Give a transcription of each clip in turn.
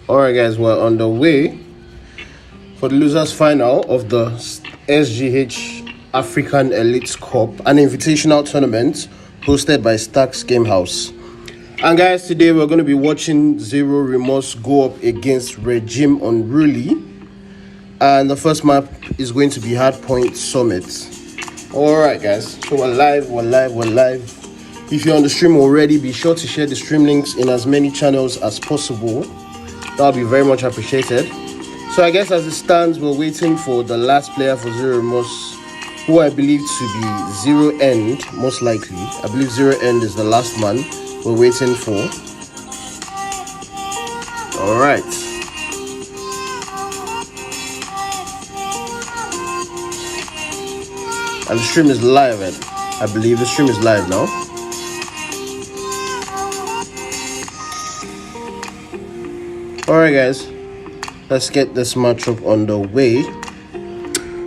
Alright guys, we're on the way for the losers final of the SGH African Elite Cup, an invitational tournament hosted by Staxx Game House. And guys, today we're going to be watching Zero Remorse go up against Regime UnRuly. And the first map is going to be Hardpoint Summit. Alright guys, so we're live. If you're on the stream already, be sure to share the stream links in as many channels as possible. That would be very much appreciated. So I guess as it stands, we're waiting for the last player for Zero Remorse, who I believe to be Zero End, most likely. I believe Zero End is the last man we're waiting for. Alright. And the stream is live, I believe the stream is live now. Alright guys, let's get this matchup on the way.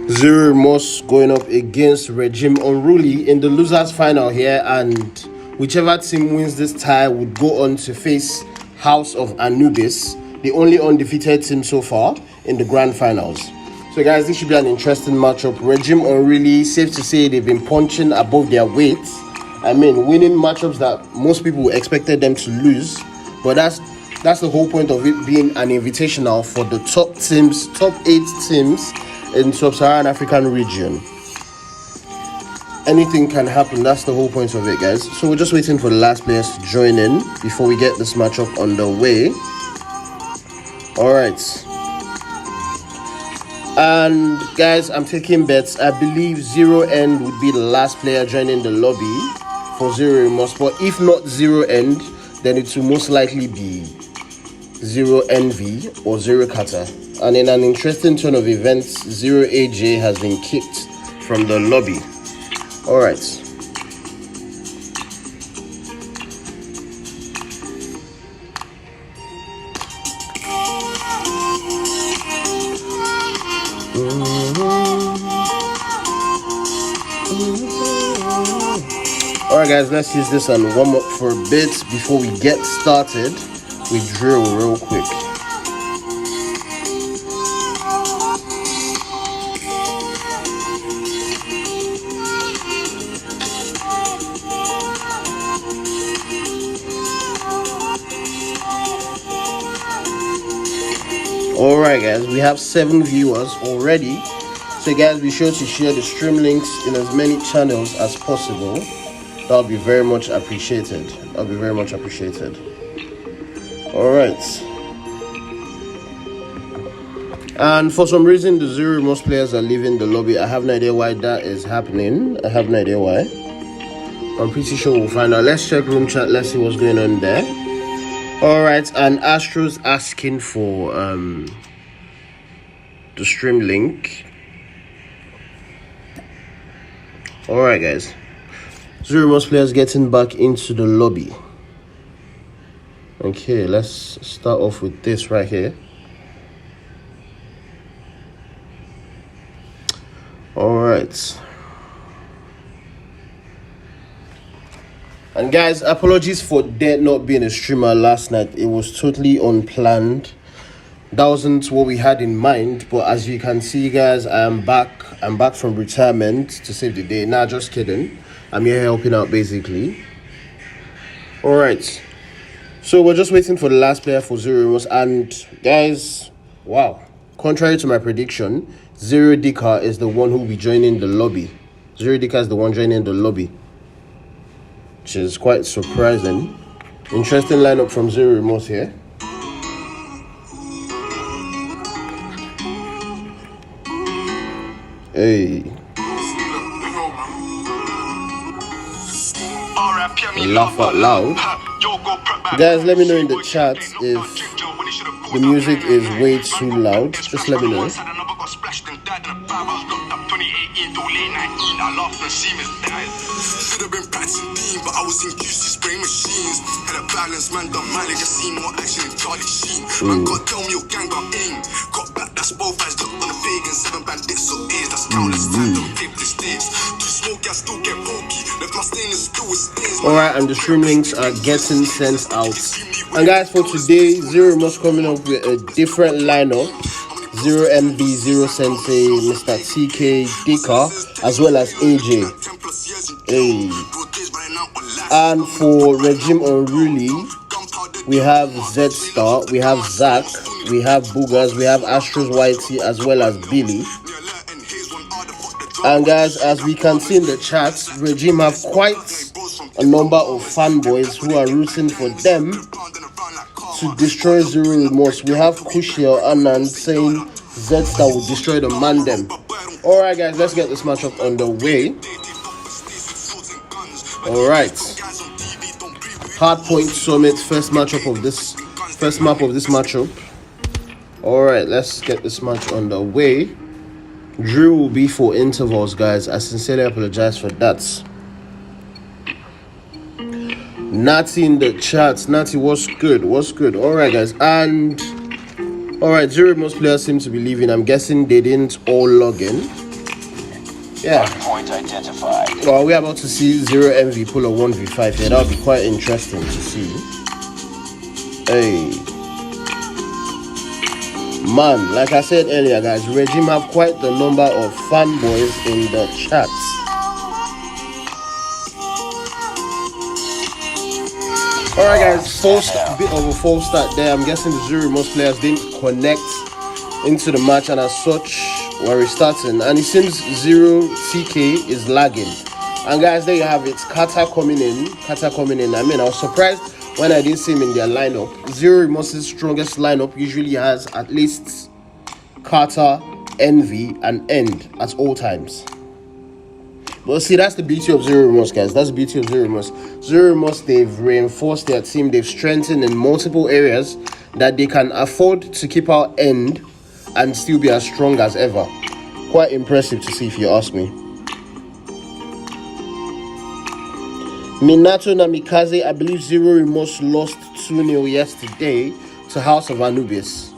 Zero Remorse going up against Regime UnRuly in the losers final here, and whichever team wins this tie would go on to face House of Annubis, the only undefeated team so far in the grand finals. So guys, this should be an interesting matchup. Regime UnRuly, safe to say they've been punching above their weight. I mean, winning matchups that most people expected them to lose, but that's the whole point of it being an invitational for the top 8 teams in sub-Saharan African region. Anything can happen. That's the whole point of it, guys. So we're just waiting for the last players to join in before we get this matchup on the way. Alright. And guys, I'm taking bets. I believe Zero End would be the last player joining the lobby for Zero Remorse. But if not Zero End, then it will most likely be Zero Envy or Zero Kata. And in an interesting turn of events, Zero AJ has been kicked from the lobby. Alright. Alright guys, let's use this and warm up for a bit before we get started. We drill real quick. Alright guys, we have 7 viewers already. So guys, be sure to share the stream links in as many channels as possible. That'll be very much appreciated. Alright. And for some reason, the Zero Remorse players are leaving the lobby. I have no idea why that is happening. I'm pretty sure we'll find out. Let's check room chat. Let's see what's going on there. Alright, and Astro's asking for the stream link. Alright guys. Zero Remorse players getting back into the lobby. Okay, let's start off with this right here. Alright. And guys, apologies for there not being a streamer last night. It was totally unplanned. That wasn't what we had in mind. But as you can see, guys, I'm back from retirement to save the day. Nah, just kidding. I'm here helping out basically. Alright. So we're just waiting for the last player for Zero Remorse. And guys, wow. Contrary to my prediction, Zero Dika is the one who will be joining the lobby. Zero Dika is the one joining the lobby, which is quite surprising. Interesting lineup from Zero Remorse here. Hey. Laugh out loud. Guys, let me know in the chat if the music is way too loud. Just let me know. brain machines. Had a balance, man, done my legacy, more action than Charlie Sheen. Man, got tell me your gang got aim. Got back, that's both eyes, look on the pagan, 7 bandits, so A's, that's countless time, don't flip the sticks. Too smoky, I still get pokey. Left my stainless still with stains. Alright, and the stream links are getting sent out. And guys, for today, Zero Must coming up with a different lineup. Zero MB, Zero Sensei, Mr. TK, Dika, as well as AJ. Hey. And for Regime UnRuly, we have Z Star, we have Zach, we have Boogers, we have Astros YT, as well as Billy. And guys, as we can see in the chat, Regime have quite a number of fanboys who are rooting for them to destroy Zero Remorse. We have Kushio Anand saying Z-Star will destroy the Mandem. Alright guys, let's get this matchup underway. Alright. Hardpoint Summit, first map of this matchup. Alright, let's get this match underway. Drill will be for intervals, guys. I sincerely apologize for that. Natty in the chat. Natty, what's good? What's good? Alright guys, and alright, Zero most players seem to be leaving. I'm guessing they didn't all log in. Yeah. Point identified. Well, we're about to see Zero MV pull a 1v5 here. That'll be quite interesting to see. Hey. Man, like I said earlier guys, Regime have quite the number of fanboys in the chat. Alright guys, bit of a false start there. I'm guessing the Zero most players didn't connect into the match, and as such we're restarting, and it seems Zero TK is lagging. And guys, there you have it, Kata coming in. I mean, I was surprised when I didn't see him in their lineup. Zero Remors's strongest lineup usually has at least Kata, Envy, and End at all times. But see, that's the beauty of Zero Remorse, guys. That's the beauty of Zero Remorse. Zero Remorse, they've reinforced their team. They've strengthened in multiple areas that they can afford to keep our End and still be as strong as ever. Quite impressive to see, if you ask me. Minato Namikaze, I believe Zero Remorse lost 2-0 yesterday to House of Annubis.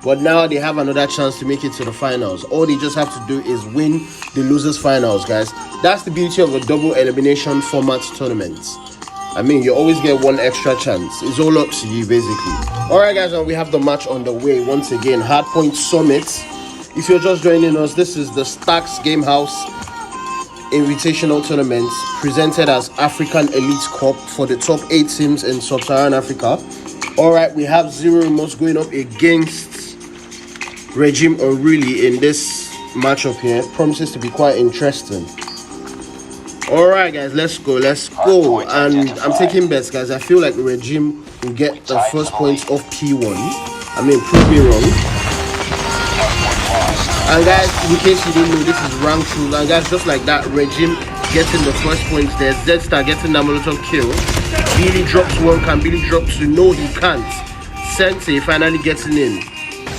But now they have another chance to make it to the finals. All they just have to do is win the losers finals, guys. That's the beauty of a double elimination format tournament. I mean, you always get one extra chance. It's all up to you, basically. Alright guys, and we have the match on the way once again. Hardpoint Summit. If you're just joining us, this is the Staxx Gamehouse Invitational Tournament presented as African Elite Cup for the top 8 teams in Sub-Saharan Africa. Alright, we have Zero Remorse going up against Regime UnRuly in this matchup here. Promises to be quite interesting. Alright guys, let's go. And I'm taking bets, guys. I feel like Regime will get the first points of P1. I mean, prove me wrong. And guys, in case you didn't know, this is rank 2. And guys, just like that, Regime getting the first points there. Z-Star getting that Molotov kill. Billy drops 1. Can Billy drop 2? No, he can't. Sensei finally getting in.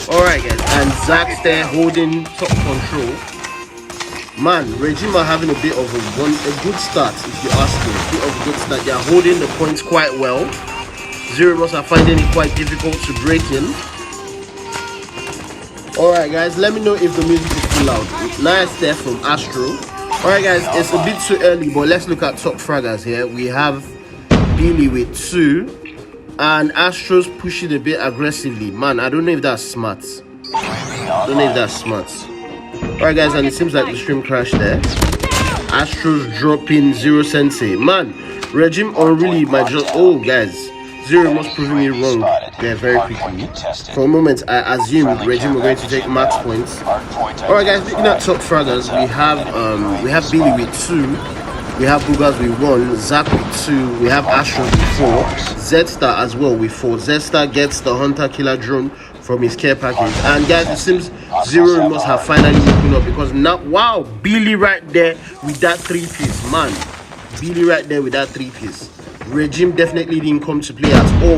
Alright guys, and Zach's there holding top control. Man, Regime are having a bit of a good start, if you ask me. A bit of a good start. They are holding the points quite well. Zero Remorse are finding it quite difficult to break in. Alright guys, let me know if the music is too loud. Nice there from Astro. Alright guys, it's a bit too early, but let's look at top fraggers here. We have Billy with 2. And Astros pushing a bit aggressively. Man, I don't know if that's smart. Alright guys, and it seems like the stream crashed there. Astros dropping Zero Sensei. Man, Regime UnRuly might just... Oh guys, Zero must prove me wrong there very quickly. For a moment, I assumed Regime were going to take max points. Alright guys, looking at top fraggers, we have Billy with 2. We have Boogers with 1, Zach with 2, we have Astro with 4, Z-Star as well with 4. Z-Star gets the Hunter Killer drone from his care package. And guys, it seems Zero Remorse have finally woken up, because now, wow, Billy right there with that 3-piece, man. Billy right there with that 3-piece. Regime definitely didn't come to play at all.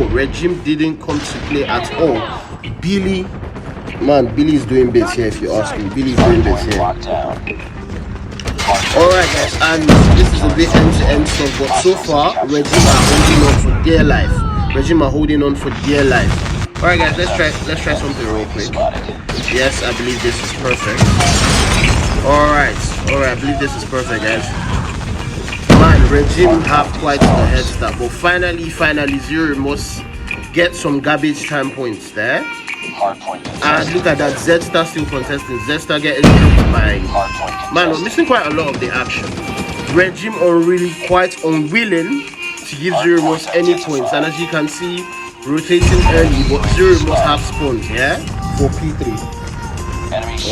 Billy, man, Billy is doing bits here, if you ask me. Billy is doing bits here. Alright guys, and this is a bit end-to-end stuff, but so far Regime are holding on for dear life. Regime are holding on for dear life. Alright guys, let's try something real quick. Yes, I believe this is perfect. Alright, I believe this is perfect guys. Man, Regime have quite a head start, but finally Zero must get some garbage time points there. And look at that, Z-Star still contesting. Z-Star getting dropped by... Man, I'm missing quite a lot of the action. Regime are really quite unwilling to give Zero must any points. And as you can see, rotating early, but Zero must have spawns, yeah? For P3.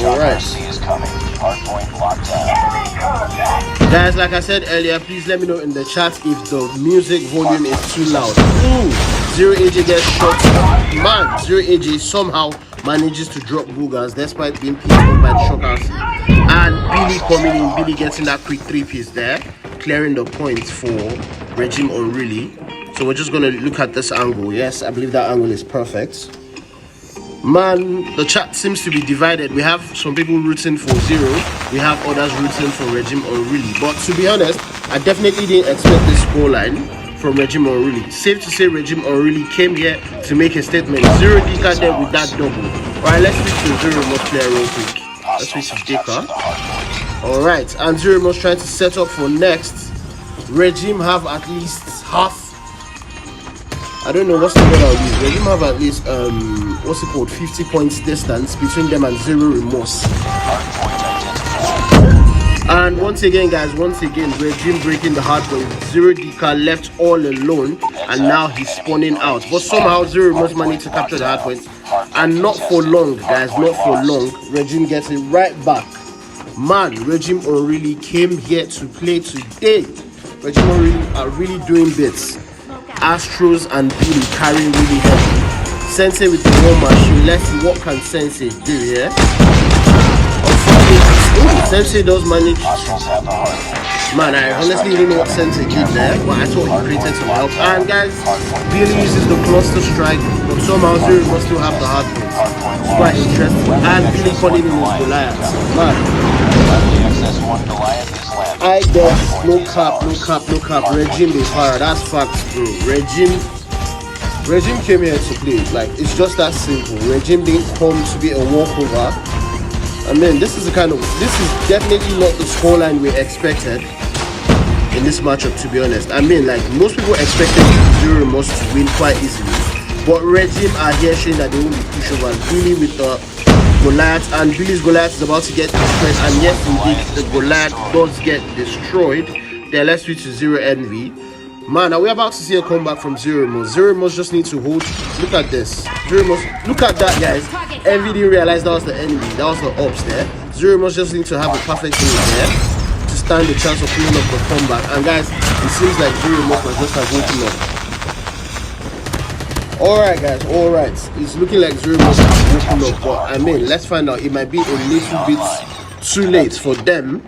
Alright. Guys, like I said earlier, please let me know in the chat if the music volume is too loud. Ooh, Zero AJ gets shot. Man, Zero AJ somehow manages to drop boogers despite being picked up by the shockers. And Billy coming in, Billy getting that quick 3-piece there, clearing the points for Regime UnRuly. So we're just gonna look at this angle. Yes, I believe that angle is perfect. Man, the chat seems to be divided. We have some people rooting for Zero, we have others rooting for Regime UnRuly. But to be honest, I definitely didn't expect this scoreline from Regime UnRuly. Safe to say Regime UnRuly came here to make a statement. Zero Dika there with that double. Alright, let's switch to Zero must player real quick. Let's switch to Dika. Alright, and Zero must try to set up for next. Regime have at least half. I don't know what's the word I'll use. Regime have at least what's it called, 50 points distance between them and Zero Remorse. And once again guys, Regime breaking the hard point. Zero Dika left all alone and now he's spawning out. But somehow Zero Remorse managed to capture the hard point. And not for long guys, not for long. Regime gets it right back. Man, Regime UnRuly came here to play today. Regime UnRuly are really doing bits. Astros and Billy carrying really heavy. Sensei with the war machine. Let's see what can Sensei do here. Sensei does manage. Man, I honestly don't know what Sensei did there, but I thought he created some help. And guys, Billy uses the cluster strike, but somehow Zero must still have the hard points. It's quite interesting. And Billy calling in his Goliath. Man, I guess no cap. Regime is hard. That's facts, bro. Regime came here to play. Like, it's just that simple. Regime didn't come to be a walkover. I mean, this is definitely not the scoreline we expected in this matchup, to be honest. I mean, like, most people expected Zero must win quite easily, but Regime are here showing that they won't be pushover. Billy with the Goliath, and Billy's Goliath is about to get destroyed, and yes indeed, the Goliath does get destroyed. Then let's switch to Zero Envy. Man, are we about to see a comeback from Zero Mos? Zero Mos just needs to hold. Look at this. Zero Mos, look at that, guys. Envy didn't realize that was the enemy. That was the ops there. Zero Mos just needs to have a perfect thing there to stand the chance of pulling up the comeback. And guys, it seems like Zero Mos was just like woken up. Alright guys, alright. It's looking like Zero Mos has woken up, but I mean, let's find out. It might be a little bit too late for them.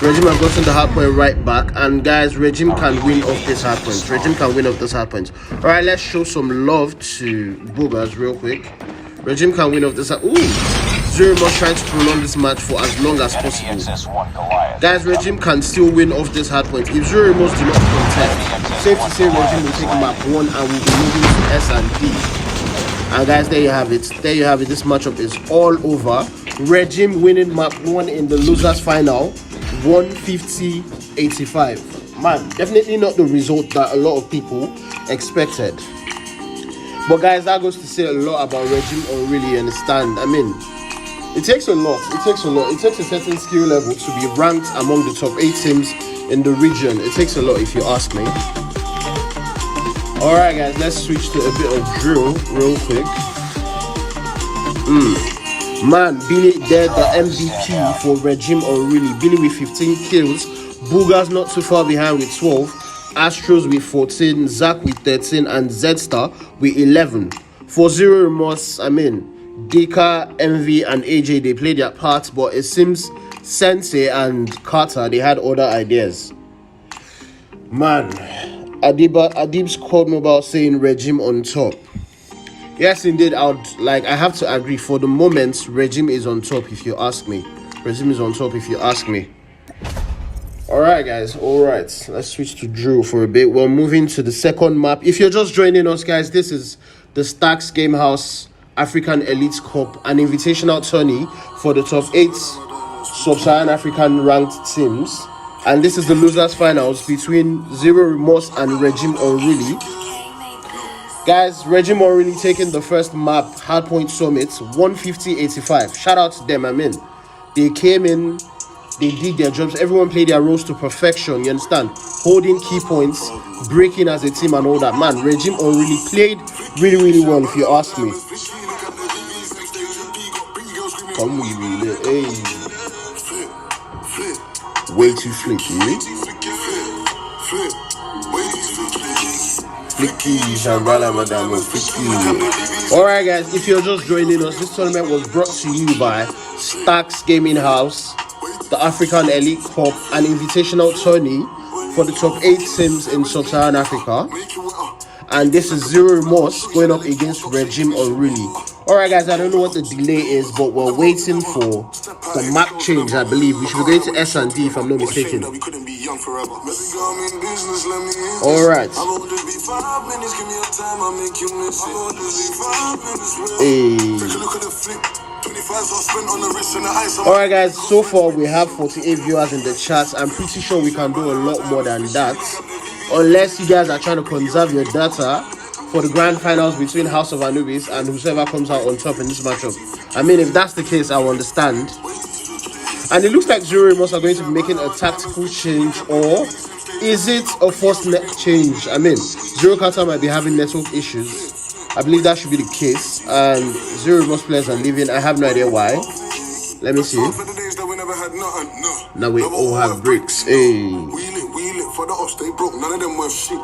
Regime has gotten the hardpoint right back, and guys, Regime can win off this hardpoint. Alright, let's show some love to Boogers real quick. Regime can win off this. Ooh, Zero must try to prolong this match for as long as possible. Guys, Regime can still win off this hardpoint. If Zero must do not contest, safe to say Regime will take map 1 and will be moving to S and D. And guys, there you have it. This matchup is all over. Regime winning map 1 in the losers final. 150-85. Man, definitely not the result that a lot of people expected. But guys, that goes to say a lot about Regime UnRuly, understand. I mean, it takes a lot. It takes a certain skill level to be ranked among the top 8 teams in the region. It takes a lot, if you ask me. Alright guys, let's switch to a bit of drill real quick. Man, Billy there, the MVP for Regime UnRuly. Billy with 15 kills. Boogers not too far behind with 12. Astros with 14. Zach with 13. And Z-Star with 11. For Zero Remorse, I mean, Dika, Envy, and AJ, they played their parts. But it seems Sensei and Carter, they had other ideas. Man, Adib's called me about saying Regime on top. Yes, indeed, I have to agree. For the moment, Regime is on top, if you ask me. Alright guys, alright. Let's switch to Drew for a bit. We're moving to the second map. If you're just joining us guys, this is the Staxx Gamehouse African Elite Cup, an invitational tourney for the top 8 Sub-Saharan African ranked teams. And this is the losers finals between Zero Remorse and Regime UnRuly. Guys, Regime UnRuly taking the first map, Hardpoint Summit, 150-85. Shout out to them, I mean. They came in, they did their jobs, everyone played their roles to perfection, you understand? Holding key points, breaking as a team and all that. Man, Regime UnRuly played really well if you ask me. Come with me, hey. Way too flicky, Alright guys, if you're just joining us, this tournament was brought to you by Staxx Gaming House, the African Elite Cup, an invitational tourney for the top 8 teams in Sub-Saharan Africa. And this is Zero Remorse going up against Regime UnRuly. Alright guys, I don't know what the delay is, but we're waiting for the map change, I believe. We should be going to S&D if I'm not mistaken. Alright. Alright guys, so far we have 48 viewers in the chat. I'm pretty sure we can do a lot more than that, unless you guys are trying to conserve your data for the grand finals between House of Annubis and whoever comes out on top in this matchup. I mean, if that's the case, I will understand. And it looks like Zero Remorse are going to be making a tactical change, or is it a forced net change? I mean, Zero Kata might be having network issues. I believe that should be the case. And Zero Remorse players are leaving. I have no idea why. Let me see. Now we all have bricks. Hey. For the ups, they broke, none of them were shit.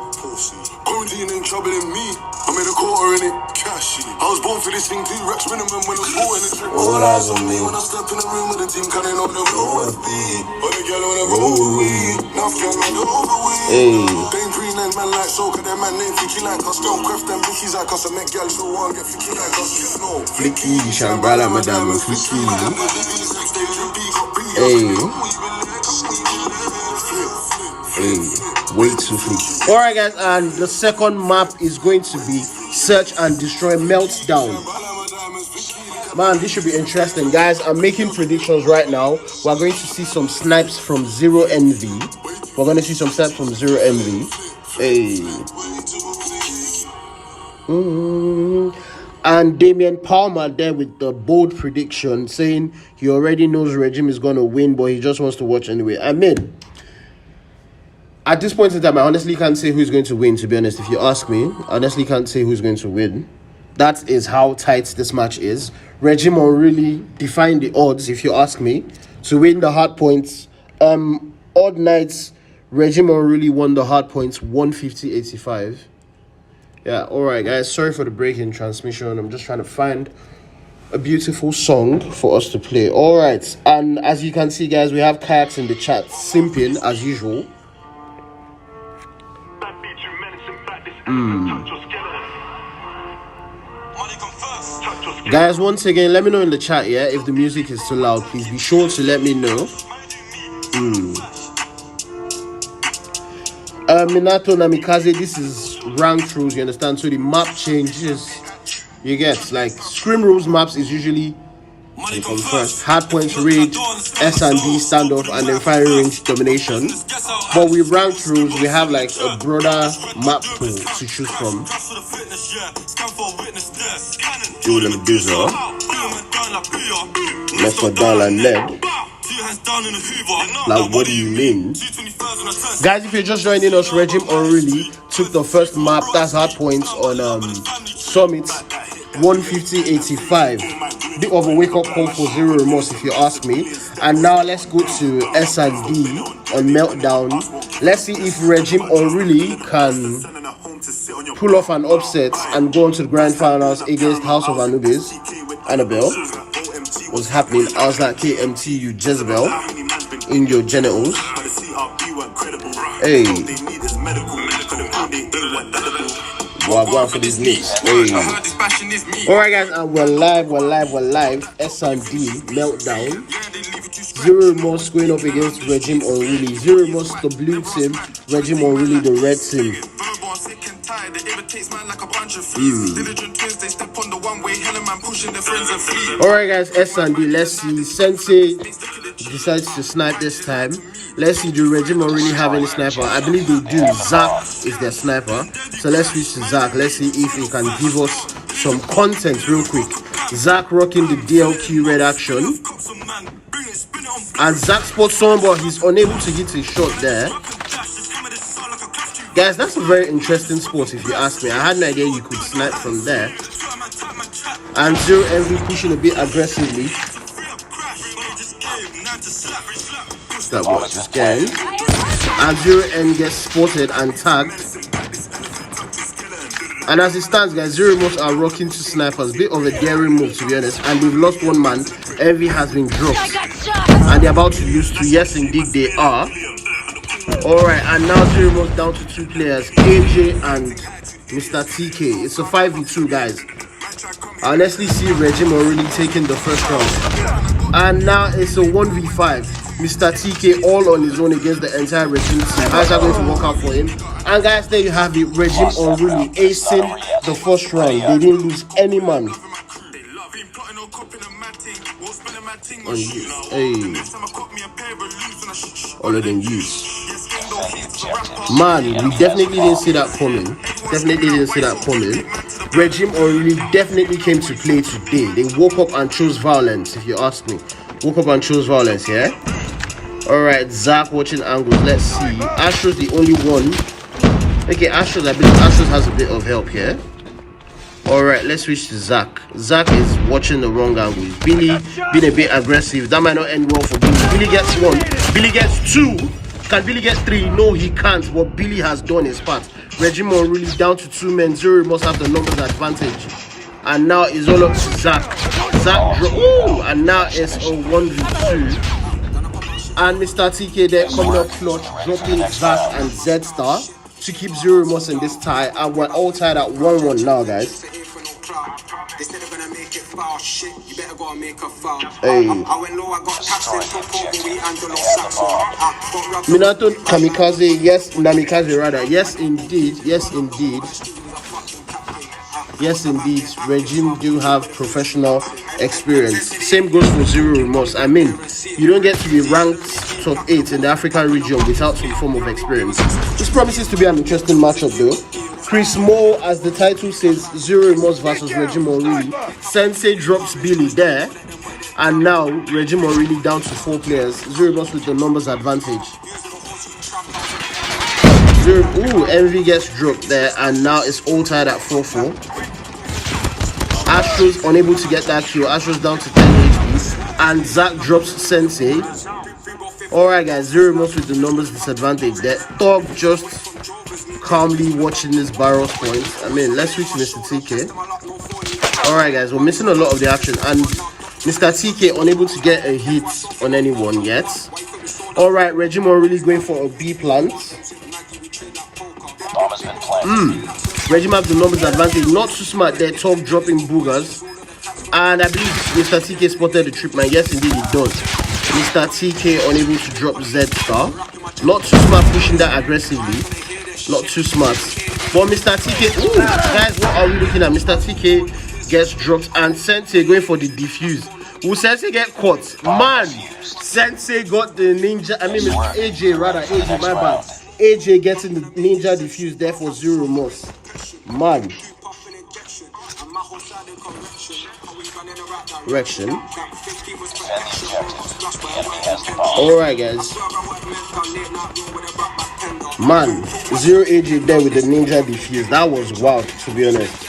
Quarantine ain't troubling me. I made a quarter in it, cash. I was born for this thing, 2 racks minimum when I was born in the trip. All eyes on me when I step in the room with the team, cutting on the road with me. But the girl wanna roll with me. Now girl like over with. They ain't pre-9 man like so, cause that man named Flicky like us. Don't craft them Blickies like us. I met girls who want get Flicky like us. No. Flicky, Shambhala, Madame, Flicky. Hey. Way too flicky. Alright guys, and the second map is going to be Search and Destroy Meltdown. Man, this should be interesting. Guys, I'm making predictions right now. We're going to see some snipes from Zero Envy. We're going to see some snipes from Zero Envy. Hey. And Damian Palmer there with the bold prediction, saying he already knows Regime is going to win, but he just wants to watch anyway. I mean, at this point in time, I honestly can't say who's going to win, to be honest. If you ask me, I honestly can't say who's going to win. That is how tight this match is. Regime UnRuly defined the odds, if you ask me, to win the hard points. Odd nights, Regime UnRuly won the hard points 150-85. Yeah, alright guys, sorry for the break in transmission. I'm just trying to find a beautiful song for us to play. Alright, and as you can see guys, we have Kayaks in the chat, simping as usual. Guys, once again, let me know in the chat, yeah, if the music is too loud. Please be sure to let me know. Minato Namikaze, this is ranked rules, you understand? So the map changes. You get, like, Scrim Rules maps is usually first Hardpoint, Raid, S&D, Standoff, and then Firing Range Domination. But with ranked rules, we have like a broader map pool to choose from. Do them do so. Let's go down and lead. Like, what do you mean? Guys, if you're just joining us, Regime UnRuly took the first map, that's Hardpoint on Summit, 150-85. Bit of a wake-up call for Zero Remorse, if you ask me. And now let's go to S&D on Meltdown. Let's see if Regime UnRuly can pull off an upset and go on to the grand finals against House of Annubis. Annabelle, what's happening? How's that KMT, you Jezebel, in your genitals? Hey. Well, I'm going for these nicks. Hey. Alright guys, and we're live. S&D Meltdown. Zero Remorse going up against Regime UnRuly. Zero Remorse the blue team, Regime UnRuly the red team. Alright guys, S and D, let's see. Sensei decides to snipe this time. Let's see, do Regime UnRuly have any sniper? I believe they do. Zack is their sniper. So let's switch to Zack. Let's see if he can give us some content real quick. Zack rocking the DLQ red action. And Zack spots someone, but he's unable to hit his shot there. Guys, that's a very interesting spot if you ask me. I had no idea you could snipe from there. And Zero Envy pushing a bit aggressively. That was just game. And Zero N gets spotted and tagged. And as it stands, guys, Zero Remorse are rocking two snipers. Bit of a daring move, to be honest. And they've lost one man. Envy has been dropped. And they're about to lose two. Yes, indeed, they are. Alright, and now Zero Remorse down to two players, AJ and Mr. TK. It's a 5v2, guys. I honestly see Regime UnRuly taking the first round. And now it's a 1v5. Mr. TK all on his own against the entire Regime team. How's that going to work out for him? And guys, there you have it. Regime UnRuly acing the first round. They didn't lose any man. On you. Hey. All of them use. Man, we definitely didn't see that coming. Regime UnRuly definitely came to play today. They woke up and chose violence, if you ask me. Woke up and chose violence, yeah? Alright, Zack watching angles. Let's see. Astro's the only one. Okay, Astro's, I believe Astro's has a bit of help here. Alright, let's switch to Zack. Zack is watching the wrong angle. Billy being a bit aggressive. That might not end well for Billy. Billy gets one. Billy gets two. Can Billy get three? No, he can't. But Billy has done his part. Regime UnRuly down to two men. Zero must have the numbers advantage. And now it's all up to Zack. Zack drop. Ooh! And now it's a 1v2. And Mr. TK there coming up clutch, dropping Zack and Z Star to keep Zero Remorse in this tie. And we're all tied at 1-1 now, guys. Hey. Minato Kamikaze, yes, Namikaze rather. Yes, indeed. Yes, indeed. Yes, indeed. Regime do have professional experience. Same goes for Zero Remorse. I mean, you don't get to be ranked top 8 in the African region without some form of experience. This promises to be an interesting matchup, though. Chris Moore, as the title says, Zero Remorse versus Regime UnRuly. Sensei drops Billy there. And now, Regime UnRuly down to 4 players. Zero Remorse with the numbers advantage. Ooh, Envy gets dropped there. And now it's all tied at 4-4. Astro's unable to get that kill. Astro's down to 10 HP. And Zack drops Sensei. Alright, guys. Zero Remorse with the numbers disadvantage there. Thug just calmly watching this barrel's point. I mean, let's switch to Mr. TK. Alright, guys. We're missing a lot of the action. And Mr. TK unable to get a hit on anyone yet. Alright, Regime UnRuly going for a B plant. Regime have the numbers advantage. Not too smart there. Top dropping boogers. And I believe Mr. TK spotted the trip, man. Yes, indeed, he does. Mr. TK unable to drop Z Star. Not too smart pushing that aggressively. Not too smart. But Mr. TK, ooh, guys, what are we looking at? Mr. TK gets dropped and Sensei going for the defuse. Will Sensei get caught? Man, Sensei got the ninja. I mean, Mr. AJ, rather. AJ, my bad. AJ getting the ninja defuse there for Zero Remorse. Man. Direction. Alright, guys. Man, Zero AJ there with the ninja defuse. That was wild, to be honest.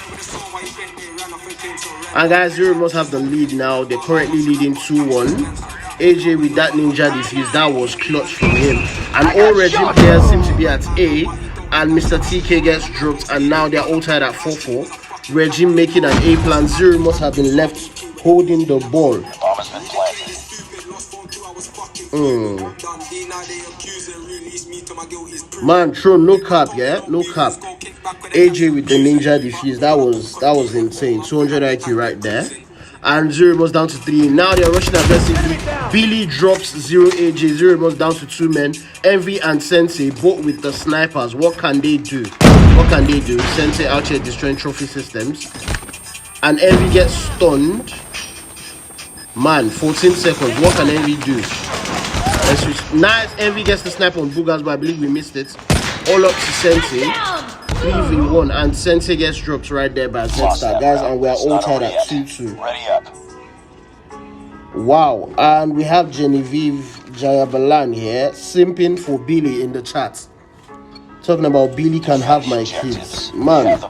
And guys, Zero must have the lead now. They're currently leading 2-1. AJ with that ninja defuse, that was clutch from him. And all Regime players seem to be at A. And Mr. TK gets dropped. And now they're all tied at 4-4. Regime making an A plan. Zero must have been left holding the ball. Man, throw no cap, yeah? No cap. AJ with the ninja defuse. That was insane. 200 IQ right there. and Zero Remote down to 3. Now they're rushing aggressively. Billy drops 0 AJ. Zero Remote down to 2 men. Envy and Sensei both with the snipers. What can they do? What can they do? Sensei out here destroying trophy systems. And Envy gets stunned. Man, 14 seconds. What can Envy do? Let's switch. Nice. Envy gets the snipe on Boogers, but I believe we missed it. All up to Sensei. 3v1, and Sensei gets dropped right there by Zstar, guys, and we are all tied at 2-2. Wow, and we have Genevieve Jayabalan here simping for Billy in the chat, talking about Billy can have my kids, man.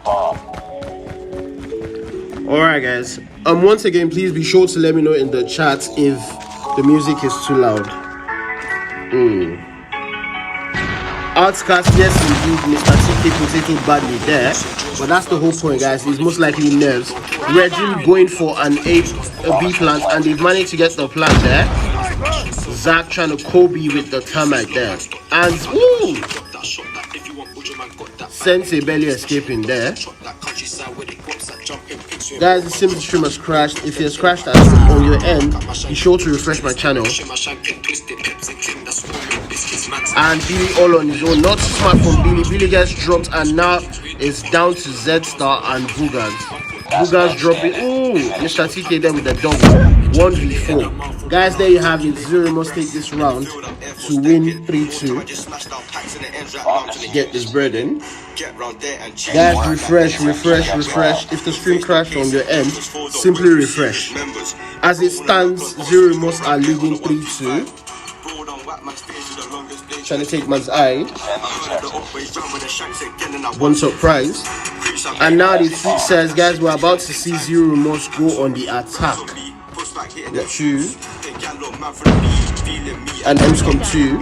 Alright guys, once again, please be sure to let me know in the chat if the music is too loud. Outcast, yes indeed, Mr. TK Potato badly there, but that's the whole point, guys. He's most likely nerves. Regime going for a B plant, and they've managed to get the plant there. Zach trying to Kobe with the termite there, and ooh, Sensei barely escaping there. Guys, it seems the stream has crashed. If it has crashed on your end, be sure to refresh my channel. And Billy all on his own, not smart from Billy. Billy gets dropped, and now it's down to Zstar and Boogers. Boogers dropping. Ooh, Mr. TK there with the double. 1v4. Guys, there you have it. Zero must take this round to win 3-2. Get this bread in. Guys, refresh. If the stream crashed on your end, simply refresh. As it stands, Zero must are leading 3-2. Trying to take man's eye. One surprise. And now the tweet says, guys, we're about to see Zero Remorse go on the attack. That's you. And Mscom 2.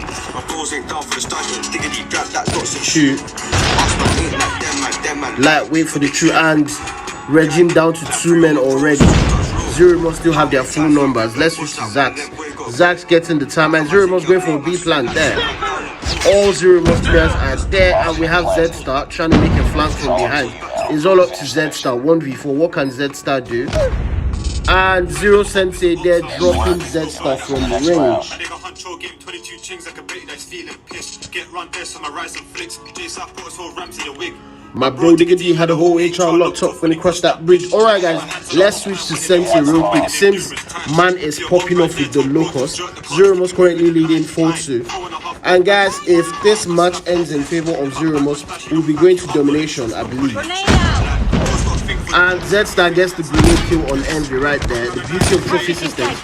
Shoot. Lightweight for the true, and Regime down to 2 men already. Zero must still have their full numbers. Let's switch to Zax. Zax getting the time, and Zero must going for a B plant there. All Zero must players are there, and we have Zstar trying to make a flank from behind. It's all up to Zstar. 1v4. What can Zstar do? And Zero Sensei there dropping Zstar from range. My bro Diggity had a whole HR locked up when he crossed that bridge. Alright guys, let's switch to Sensei real quick. Since man is popping off with the locust, Zero Mos currently leading 4-2. And guys, if this match ends in favor of Zero Mos, we'll be going to Domination, I believe. And Zstar gets the grenade kill on Envy right there. The beauty of trophy systems.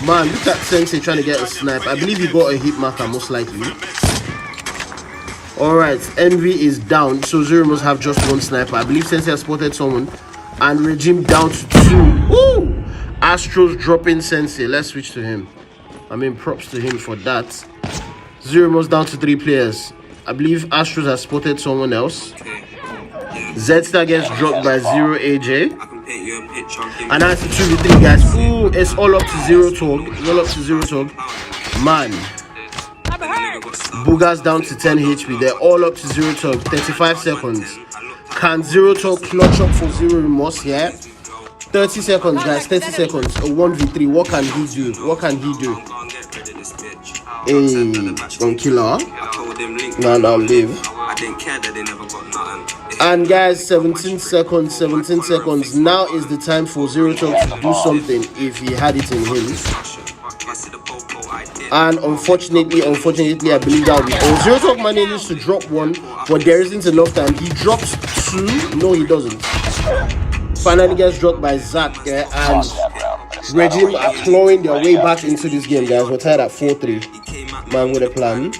Man, look at Sensei trying to get a snipe. I believe he got a hit marker most likely. Alright, Envy is down, so Zero must have just one sniper. I believe Sensei has spotted someone. And Regime down to 2. Woo! Astro's dropping Sensei. Let's switch to him. I mean, props to him for that. Zero must down to 3 players. I believe Astros has spotted someone else. Zstar gets dropped by 0 AJ. And that's the 2v3, guys. Ooh, it's all up to Zero Tog. It's all up to Zero Tog. Man. Boogers down to 10 HP. They're all up to Zero Tog. 35 seconds. Can Zero Tog clutch up for Zero Remorse here? 30 seconds, guys. 30 seconds. A 1v3. What can he do? What can he do? Don't kill her. Now live. And guys, 17 seconds. Now is the time for Zero Tog to do something if he had it in him. And unfortunately, I believe that will be all. Zero Tog manages to drop 1, but there isn't enough time. He drops 2. No, he doesn't. Finally gets dropped by Zach there, and Regime are clawing their way back into this game, guys. We're tied at 4-3. Man with a plan.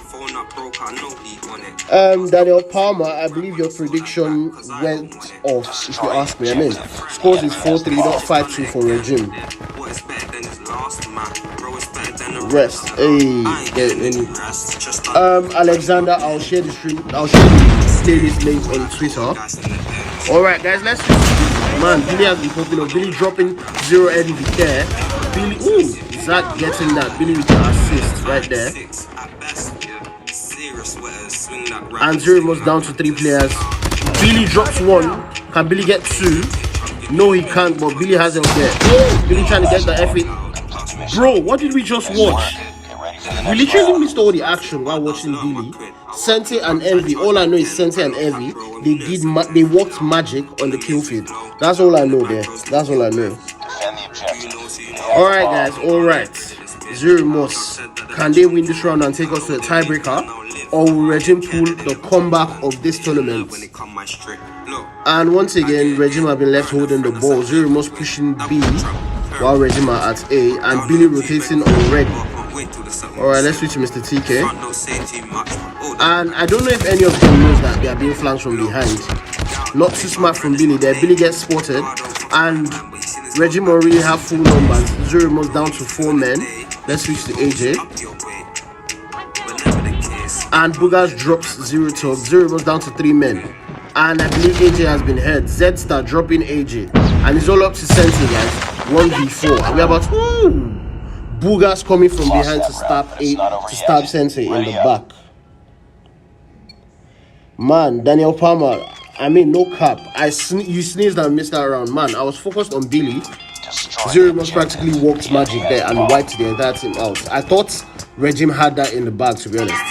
Daniel Palmer, I believe your prediction went off, if you ask me. I mean, scores is 4-3, not 5-2 for Regime. Rest. Alexander, I'll share the stream. I'll share the playlist link on Twitter. Alright, guys, let's see. Man, Billy has been popular. Billy dropping 0 envy there. Billy, ooh, Zach getting that. Billy with the assist right there. And Zero was down to 3 players. Billy drops 1. Can Billy get 2? No, he can't, but Billy has him there. Billy trying to get the F8. Bro, what did we just watch? We literally missed all the action while watching Billy. Sente and Envy. All I know is Sente and Envy. They worked magic on the kill feed. That's all I know there. That's all I know. Alright guys, alright. Zero Remorse. Can they win this round and take us to a tiebreaker? Or will Regime pull the comeback of this tournament? And once again, Regime have been left holding the ball. Zero Remorse pushing B while Regime are at A, and Billy rotating on red. Alright, let's switch to Mr. TK. And I don't know if any of them knows that they are being flanked from behind. Not too smart from Billy there. Billy gets spotted, and Regime already have full numbers. Zero Remorse down to 4 men. Let's switch to AJ. And Boogers drops Zero Talk. Zero Remorse down to 3 men. And I believe AJ has been hurt. Z-Star dropping AJ. And it's all up to Sente, guys. 1v4. And we're about Boogers coming from behind to stab Sente in the back. Man, Daniel Palmer, I mean, no cap. You sneezed and missed that round. Man, I was focused on Billy. Zero Remorse practically walked magic there and wiped the entire team out. I thought Regime had that in the bag, to be honest.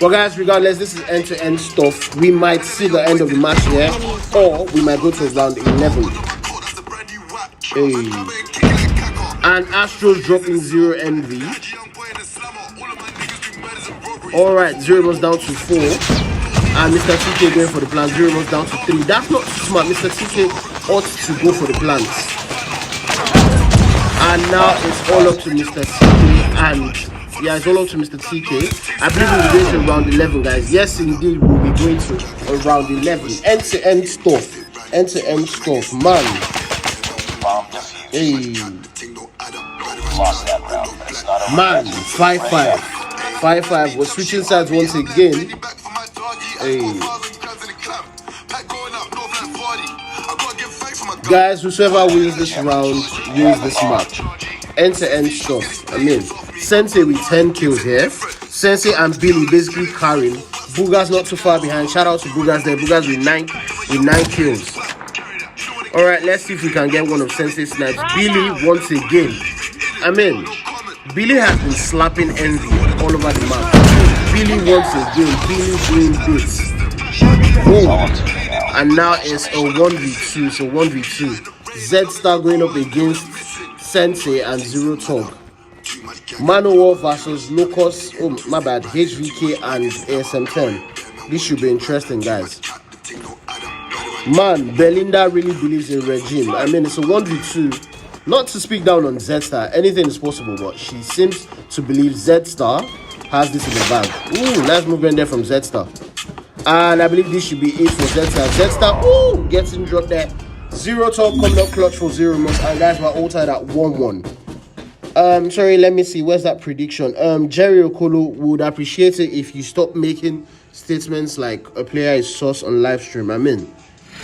But guys, regardless, this is end-to-end stuff. We might see the end of the match here, or we might go to round 11. Hey. And Astros dropping 0 Envy. Alright, Zero Remorse down to 4. And Mr. TK going for the plant. Zero Remorse down to 3. That's not too smart. Mr. TK ought to go for the plants. And now it's all up to Mr. TK. And yeah, it's all up to Mr. TK. I believe we'll be going to round 11, guys. Yes, indeed, we'll be going to round 11. End-to-end stuff. End-to-end stuff. Man. Hey. Man, 5-5. 5-5. We're switching sides once again. Hey. Guys, whoever wins this round wins this match. End-to-end stuff. I mean, Sente with 10 kills here. Sente and Billy basically carrying. Boogers not too far behind. Shout out to Boogers there. Boogers with 9 kills. Alright, let's see if we can get one of Sense's snipes. Billy once again. I mean, Billy has been slapping Envy all over the map. Billy once again. Billy doing this. Boom. And now it's a 1v2. So 1v2. Z-Star going up against Sente and Zero Talk. Manowar versus Locust. Oh, my bad. HVK and ASM10. This should be interesting, guys. Man, Belinda really believes in Regime. I mean, it's a 1v2. Not to speak down on Z-Star. Anything is possible, but she seems to believe Z-Star has this in the bag. Ooh, nice movement there from Z-Star. And I believe this should be it for Z-Star. Z-Star, ooh, getting dropped there. Zero Talk coming up clutch for Zero Remorse. And guys, we're all tied at 1-1. Sorry, let me see. Where's that prediction? Jerry Okolo would appreciate it if you stop making statements like a player is sus on live stream. I mean,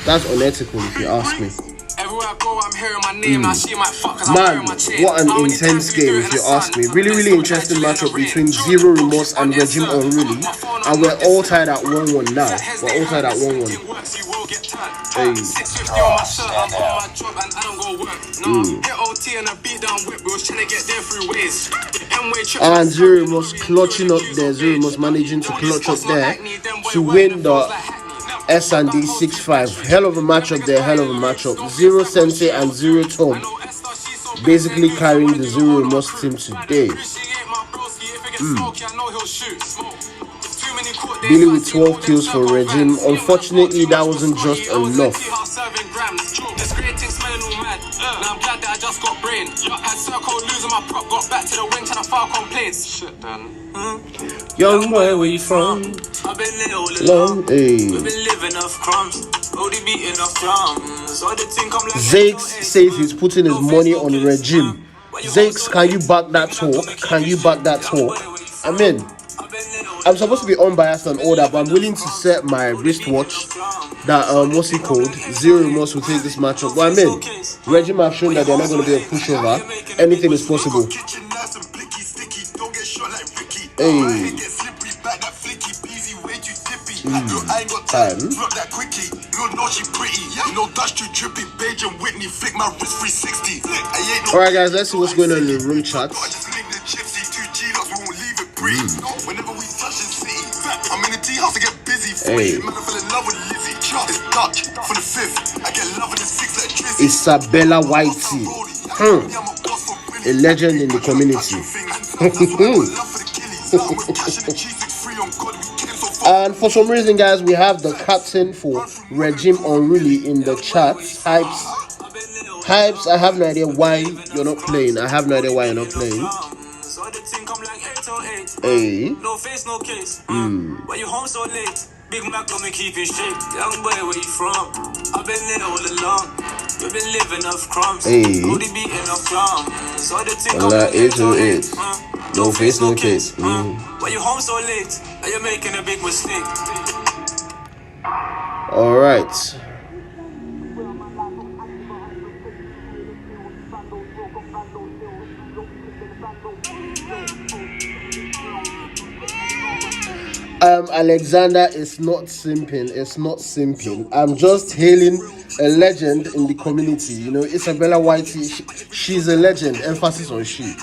that's unethical if you ask me. Everywhere I go, I'm hearing my name. Now she might fuck cause Man, what an intense game if you ask me. Really, really interesting matchup between Zero Remorse and Regime UnRuly. And we're all tied at 1-1 now. We're all tied at 1-1. Hey. And Zero Remorse clutching up there. Zero Remorse managing to clutch up there to win the S&D 6-5. Hell of a matchup there, hell of a matchup. Zero Sente and Zero Tom basically carrying the Zero Remorse team today. Billy with 12 kills for Regime. Unfortunately, that wasn't just enough. Young boy, where you from? Long, hey. Staxx says he's putting his money on Regime. Staxx, can you back that talk? Can you back that talk? I mean, I'm supposed to be unbiased and all that, but I'm willing to set my wristwatch that what's it called? Zero Remorse will take this matchup. But I mean, Regime have shown that they're not going to be a pushover. Anything is possible. Hey. Time. Lord knows she pretty. You know Dutch too drippy. Beige and Whitney. Flick my wrist 360. Alright guys, let's see what's going on in the room chat. Whenever we touch the city, I'm in the tea house to get busy. Hey. Man, I fell in love with Lizzie. It's Dutch for the fifth. I get love with the six like Drizzy. Isabella Whitey, a legend in the community. And for some reason, guys, we have the captain for Regime UnRuly in the chat. Hypes, I have no idea why you're not playing. I have no idea why you're not playing. Hey. No face, no case. Why you home so late? Big Mac got me keeping straight. Young boy, where you from? I've been there all along. We've been living off crumbs. Hey. Booty beating off crumbs. So the thing I'm like 808. No face, no case. Why you home so late? Are you making a big mistake? Alright. Alexander is not simping. It's not simping. I'm just hailing a legend in the community. You know, Isabella Whitey, she's a legend. Emphasis on she.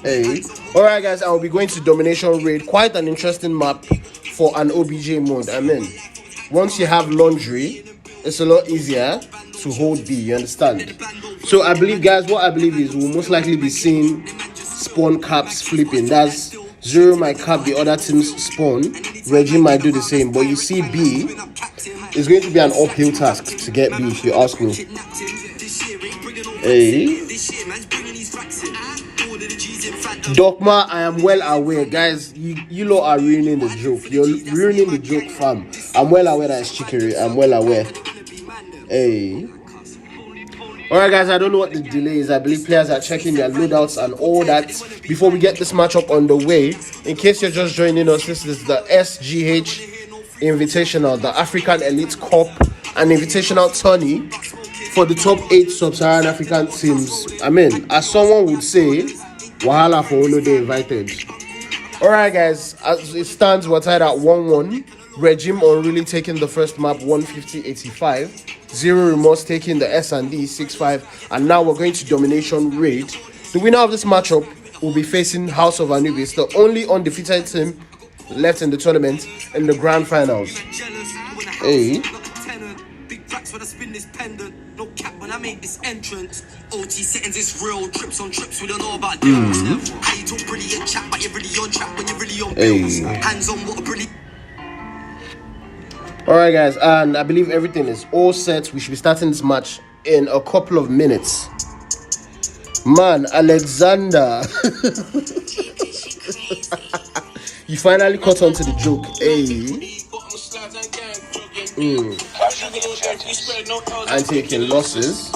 Hey. Alright guys, I'll be going to Domination Raid. Quite an interesting map for an OBJ mode. I mean, once you have laundry, it's a lot easier to hold B, you understand? So I believe, guys, what I believe is we'll most likely be seeing spawn caps flipping. That's Zero might cap the other team's spawn, Regime might do the same, but you see B is going to be an uphill task to get B if you ask me. Hey. Dogma, I am well aware, guys. You lot are ruining the joke. You're ruining the joke, fam. I'm well aware that it's trickery. I'm well aware. Hey. Alright guys, I don't know what the delay is. I believe players are checking their loadouts and all that before we get this matchup on the way. In case you're just joining us, this is the SGH Invitational, the African Elite Cup, an invitational tourney for the top 8 sub-Saharan African teams. I mean, as someone would say, Wahala for Ono they invited. Alright guys, as it stands, we're tied at 1-1. Regime UnRuly taking the first map 150-85. Zero Remorse taking the S&D 6-5. And now we're going to Domination Raid. The winner of this matchup will be facing House of Annubis, the only undefeated team left in the tournament in the grand finals. Hey. When I spin this pendant, no cap when I make this entrance. OT settings is real, trips on trips, we don't know about deals. How you talk brilliant chat, but you're really on track when you're really on bills. Hands on what a brilliant. Alright guys, and I believe everything is all set. We should be starting this match in a couple of minutes. Man, Alexander. You finally caught on to the joke. Hey. I'm taking losses.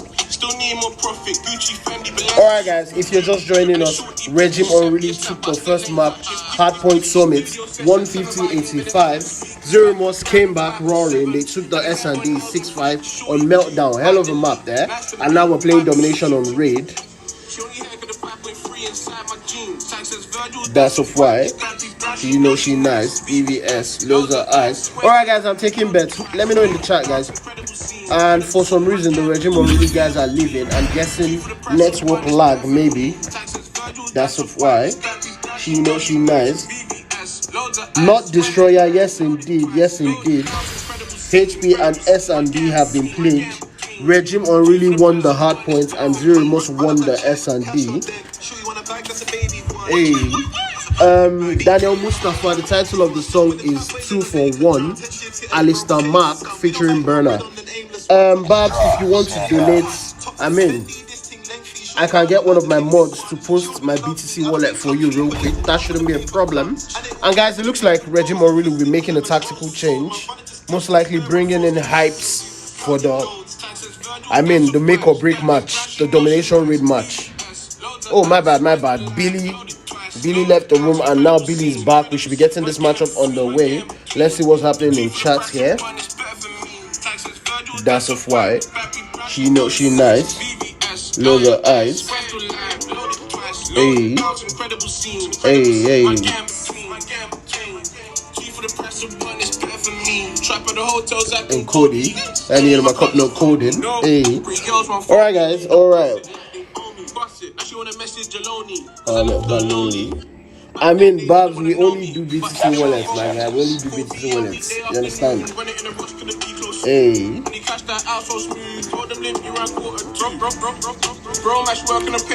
Alright guys, if you're just joining us, Regime UnRuly took the first map, Hardpoint Summit, 150-85. Zero Remorse came back roaring. They took the S&D 6-5 on Meltdown. Hell of a map there. And now we're playing Domination on Raid. That's of why. You know she nice. BVS, loads of eyes. Alright guys, I'm taking bets. Let me know in the chat guys. And for some reason the Regime UnRuly guys are leaving. I'm guessing network lag maybe. That's of why. She know she nice. Not Destroyer, yes indeed, yes indeed. HP and S&D have been played. Regime UnRuly won the Hardpoint and Zero Remorse won the S&D. Hey. Daniel Mustafa, the title of the song is 2 for 1. Alistair Mark featuring Burner. Babs, if you want to donate, I mean, I can get one of my mods to post my BTC wallet for you real quick. That shouldn't be a problem. And guys, it looks like Regime UnRuly will be making a tactical change. Most likely bringing in hypes for the make or break match, the Domination Raid match. Oh, my bad. Billy left the room and now Billy is back. We should be getting this matchup on the way. Let's see what's happening in chat here. That's of why. She know she nice. Look her eyes. Hey. Hey. and Cody. I need my cup no coding. Hey. Alright guys, alright. I mean, Babs, we only do BTC wallets, like we only do BTC wallets. You understand? Hey.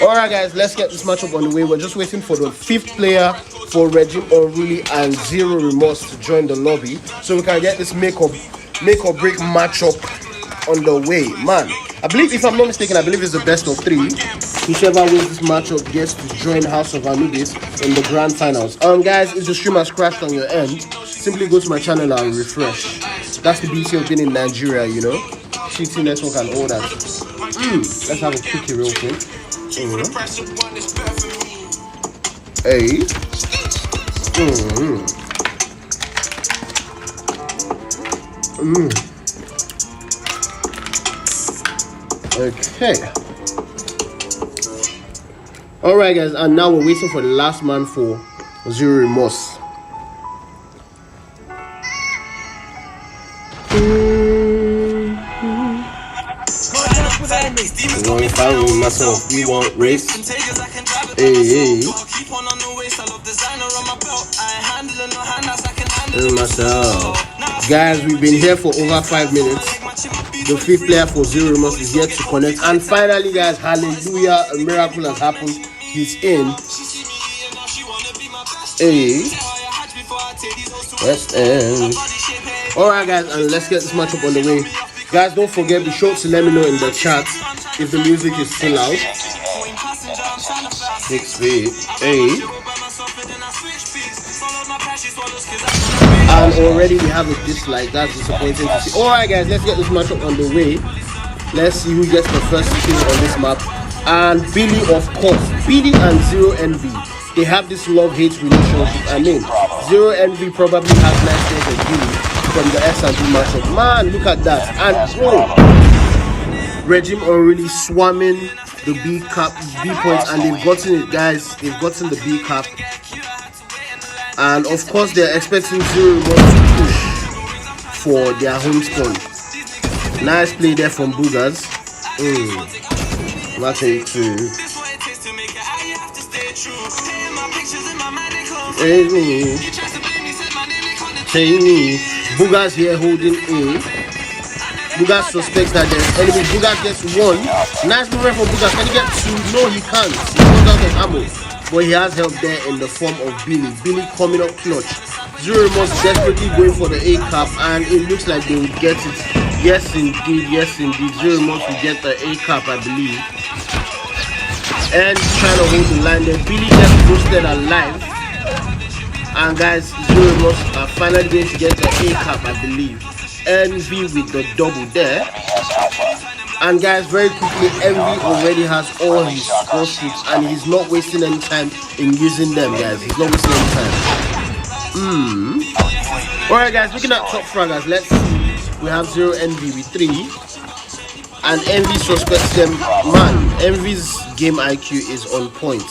Alright guys, let's get this matchup on the way. We're just waiting for the 5th player for Regime UnRuly and Zero Remorse to join the lobby, so we can get this make or break matchup on the way. Man, I believe, if I'm not mistaken, I believe it's the best of 3. Whichever wins this matchup gets to join House of Annubis in the grand finals. Guys, if the stream has crashed on your end, simply go to my channel and refresh. That's the beauty of being in Nigeria, you know, cheating network and all that. Let's have a quickie real quick. Hey. Okay. Alright guys, and now we're waiting for the last man for Zero Remorse. We won't fight with myself, we won't race. Hey. Myself. Guys, we've been here for over 5 minutes. The 5th player for Zero Remorse is yet to connect, and finally guys, hallelujah, a miracle has happened. He's in. Hey. West End. Alright guys, and let's get this matchup on the way. Guys, don't forget, be sure to let me know in the chat if the music is still loud. 6 feet. Hey. And already we have a dislike. That's disappointing to see. Alright guys, let's get this matchup on the way. Let's see who gets the first kill on this map. And Billy, of course. Billy and Zero Envy, they have this love-hate relationship. I mean, Zero Envy probably has nice things with Billy from the S&B matchup. Man, look at that. And Regime UnRuly swarming the B points, and they've gotten it, guys. They've gotten the B cap. And of course, they're expecting Zero Remorse to push for their home spawn. Nice play there from Boogers. Nothing to. Boogers here holding A. Boogers suspects that there's enemy. Boogers gets 1. Nice movement from Boogers. Can he get 2? No, he can't. He runs out of ammo. But he has help there in the form of Billy. Billy coming up clutch. Zero Remorse desperately going for the A cap, and it looks like they will get it. Yes indeed, yes indeed. Zero Remorse will get the A cap, I believe. And trying to hold the line there. Billy gets roasted alive. And guys, Zero Remorse are finally going to get the A cap, I believe. Envy with the double there. And guys, very quickly, Envy already has all his crossfits, and he's not wasting any time in using them, guys. He's not wasting any time. Alright guys, looking at top fraggers, let's see. We have Zero Envy with 3. And Envy suspects them. Man, Envy's game IQ is on point.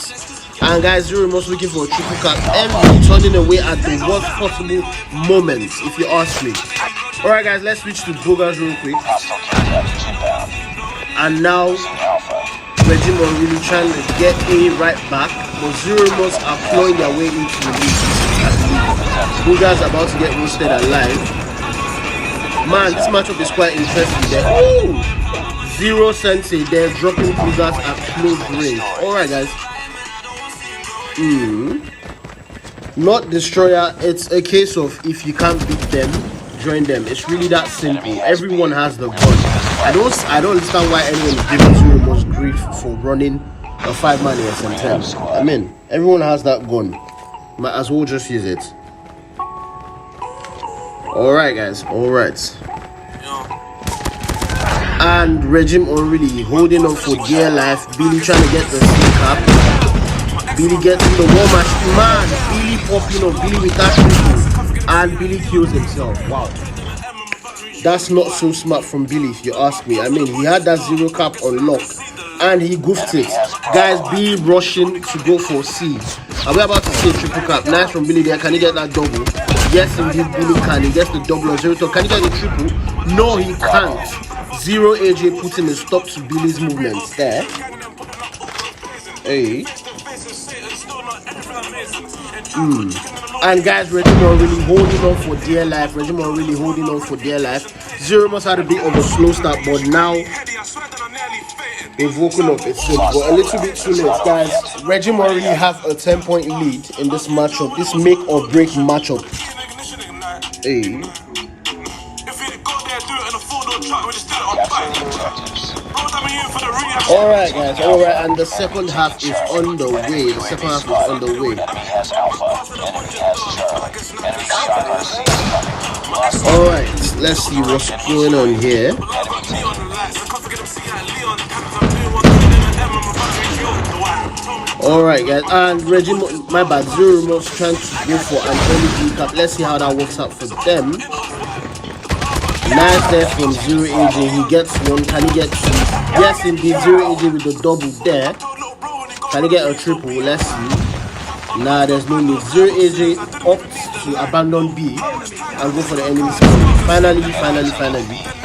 And guys, Zero Remorse looking for a triple cap. Envy turning away at the worst possible moment, if you ask me. Alright guys, let's switch to Boogers real quick. And now Regime UnRuly trying to get A right back, but Zero Remorse are clawing their way into the lead. Boogers about to get roasted alive. Man, this matchup is quite interesting there. Ooh! Zero Sensei there dropping Boogers at close range. Alright guys. Not Destroyer, it's a case of if you can't beat them, join them. It's really that simple. Everyone has the gun. I don't understand why anyone is giving Zero Remorse grief for running a 5-man SM10. I mean, everyone has that gun. Might as well just use it. Alright guys, alright. And Regime UnRuly holding on for dear life. Billy trying to get the C cap. Billy gets in the war match. Man, Billy popping on Billy with that triple. And Billy kills himself. Wow. That's not so smart from Billy, if you ask me. I mean, he had that 0 cap on lock, and he goofed it. Guys, Billy rushing to go for C. Are we about to see a triple cap? Nice from Billy there. Can he get that double? Yes, indeed, Billy can. He gets the double on zero top. Can he get the triple? No, he can't. Zero AJ putting a stop to Billy's movements there. Hey. And guys, Regiment really holding on for dear life. Regiment really holding on for dear life. Zero must have a bit of a slow start, but now they've woken up. It's but a little bit too late, guys. Regiment really have a 10-point lead in this matchup. This make or break matchup. Hey. Alright guys, alright, and the second half is on the way. The second half is on the way. Alright, let's see what's going on here. Alright guys, and Regiment, my bad, Zero Remote's trying to go for an early recap. Let's see how that works out for them. Nice there from Zero AJ. He gets one. Can he get two? Yes, indeed. Zero AJ with the double there. Can he get a triple? Let's see. Nah, there's no need. Zero AJ opts to abandon B and go for the enemy spawn. Finally.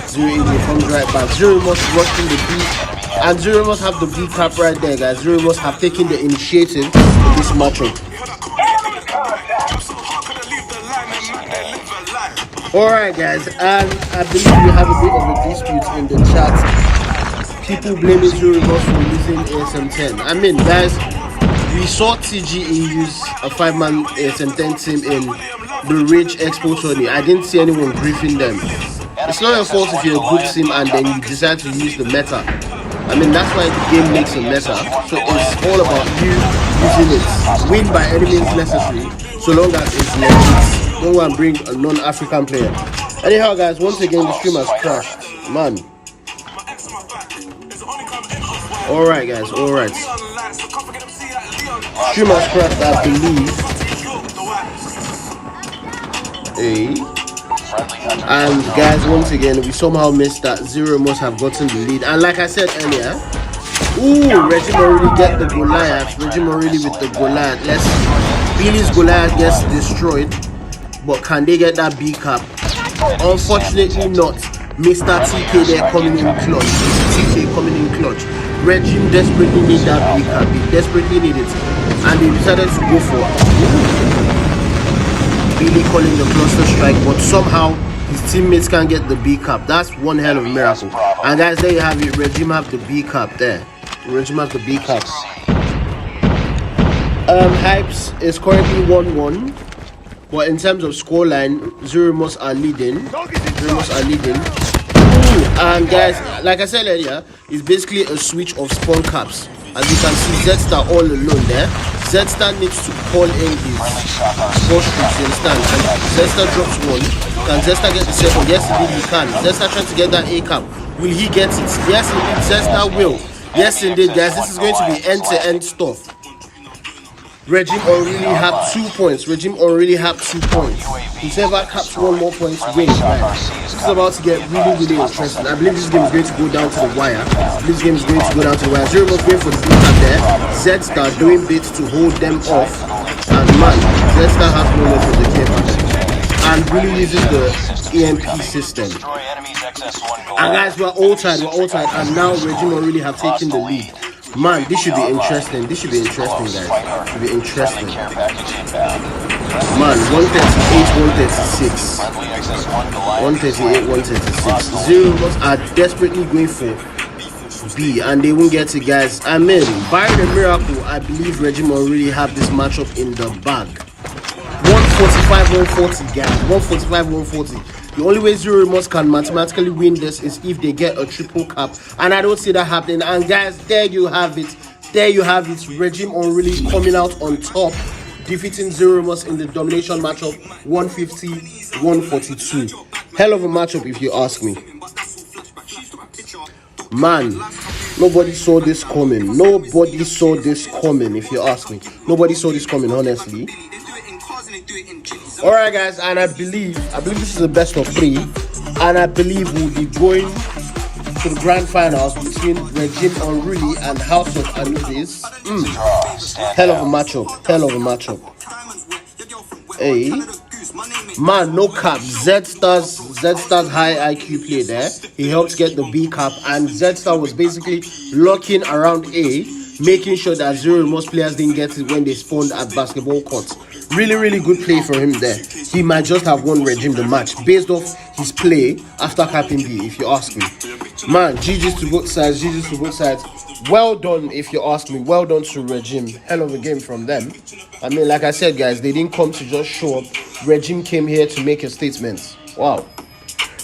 Zero AJ comes right back. Zero must rush in the B. And Zero must have the B cap right there, guys. Zero must have taken the initiative in this matchup. Alright guys, and I believe we have a bit of a dispute in the chat. People blaming Zero Boss for losing ASM 10. I mean guys, we saw TGE use a 5-man ASM 10 team in the Rage Expo tourney. I didn't see anyone briefing them. It's not your fault if you're a good team and then you decide to use the meta. I mean that's why the game makes a meta. So it's all about you using it. Win by any means necessary, so long as it's legit. Don't go and bring a non-African player. Anyhow guys, once again the stream has crashed. Man. Alright guys, alright. Stream has crashed, I believe. Hey. And guys, once again, we somehow missed that. Zero must have gotten the lead. And like I said earlier, ooh, Regiment really get the Goliath. Regiment really with the Goliath. Let's see. Billy's Goliath gets destroyed. But can they get that B cap? Unfortunately not. Mr. TK there coming in clutch. TK coming in clutch. Regime desperately need that B cap. They desperately need it. And they decided to go for Billy calling the cluster strike. But somehow his teammates can't get the B cap. That's one hell of a miracle. And guys, there you have it. Regime have the B cap there. Regime have the B caps. Hypes is currently 1-1. But in terms of scoreline, Zero Mos are leading. And guys, like I said earlier, it's basically a switch of spawn caps. As you can see, Z-Star all alone there. Z-Star needs to call in his four streaks, you understand? And Z-Star drops one. Can Z-Star get the second? Yes, indeed he can. Z-Star trying to get that A cap. Will he get it? Yes, indeed, Z-Star will. Yes, indeed, guys, this is going to be end-to-end stuff. Regime already have 2 points. Whoever caps one more point wins. Right? This is about to get really interesting. I believe this game is going to go down to the wire. Zero was going for the blue card there. Z-Star doing bits to hold them off. And man, Z-Star has no love for the campers. And really uses the EMP system. And guys, we're all tied. And now Regime already have taken the lead. Man, this should be interesting. Guys. Should be interesting. Man, 138, 136. 138, 136. Zero Mos are desperately going for B, and they won't get it, guys. I mean, by the miracle, I believe Regime already have this matchup in the bag. 145, 140, guys. 145, 140. The only way Zero Mos can mathematically win this is if they get a triple cap, and I don't see that happening. And guys, there you have it. Regime UnRuly coming out on top, defeating Zero Mos in the domination matchup, 150-142. Hell of a matchup if you ask me. Man, nobody saw this coming. If you ask me. Nobody saw this coming, honestly. Alright guys, and I believe this is the best of 3, and I believe we'll be going to the grand finals between Regime UnRuly and House of Annubis. Hell of a matchup. Hey. Man, no cap. Z-Star's high IQ play there. He helped get the B cap, and Z-Star was basically locking around A, making sure that zero remorse players didn't get it when they spawned at basketball courts. Really, really good play for him there. He might just have won Regime the match based off his play after capping B, if you ask me. Man, GG's to both sides, GG's to both sides. Well done, if you ask me. Well done to Regime. Hell of a game from them. I mean, like I said, guys, they didn't come to just show up. Regime came here to make a statement. Wow.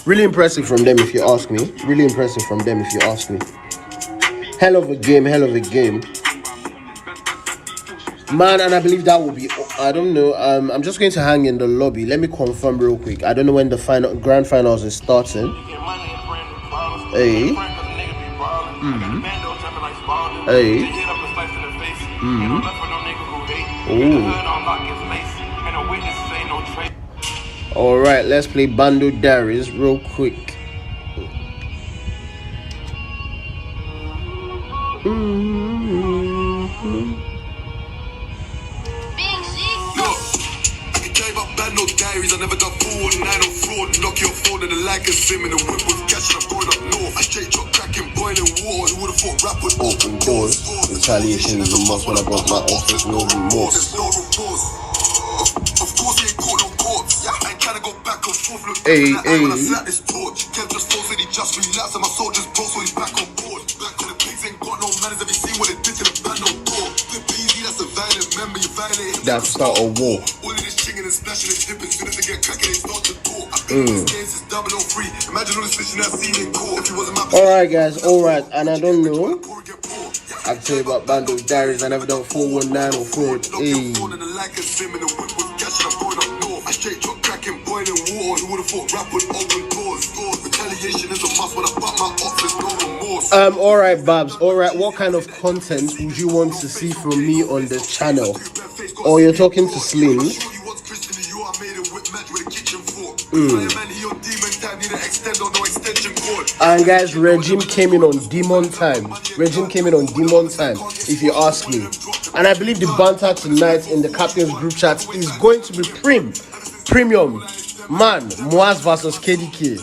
Really impressive from them, if you ask me. Really impressive from them, if you ask me. Hell of a game, hell of a game. Man, and I believe that will be, I don't know, I'm just going to hang in the lobby. Let me confirm real quick. I don't know when the grand finals is starting. Hey. Hey. Alright, let's play Bando Diaries real quick. No diaries, I never done 419 or fraud. Knock your phone and the like and sim in the whip with cash and I'm going up north. I straight drop cracking, boiling water. Who would've thought rap would open doors? Retaliation is a must when I brought my office, no remorse. Of course he ain't caught no corpse. I ain't trying to go back and forth. Look, hey. When I slap this torch, Kev just falls and he just relapsed. And my soldiers broke, so he's back on board. Back to the pigs, ain't got no manners. Have you seen what it did to the band on door? The PZ, that's a violent member, you violate him. That's start a war. All of this chinging and splashing and dipping. Soon as they get cracking, they start to talk. I've been in these games since 003. Imagine all the switching I've seen in court. If you wasn't my alright, guys, alright. And I don't know, I tell you about Bando Diaries. I never done 419 or 4. Hey. Alright, Babs. Alright, what kind of content would you want to see from me on the channel? Or you're talking to Slim? And guys, Regime came in on demon time. Regime came in on demon time, if you ask me. And I believe the banter tonight in the captain's group chat is going to be premium. Man, Moaz versus KDK.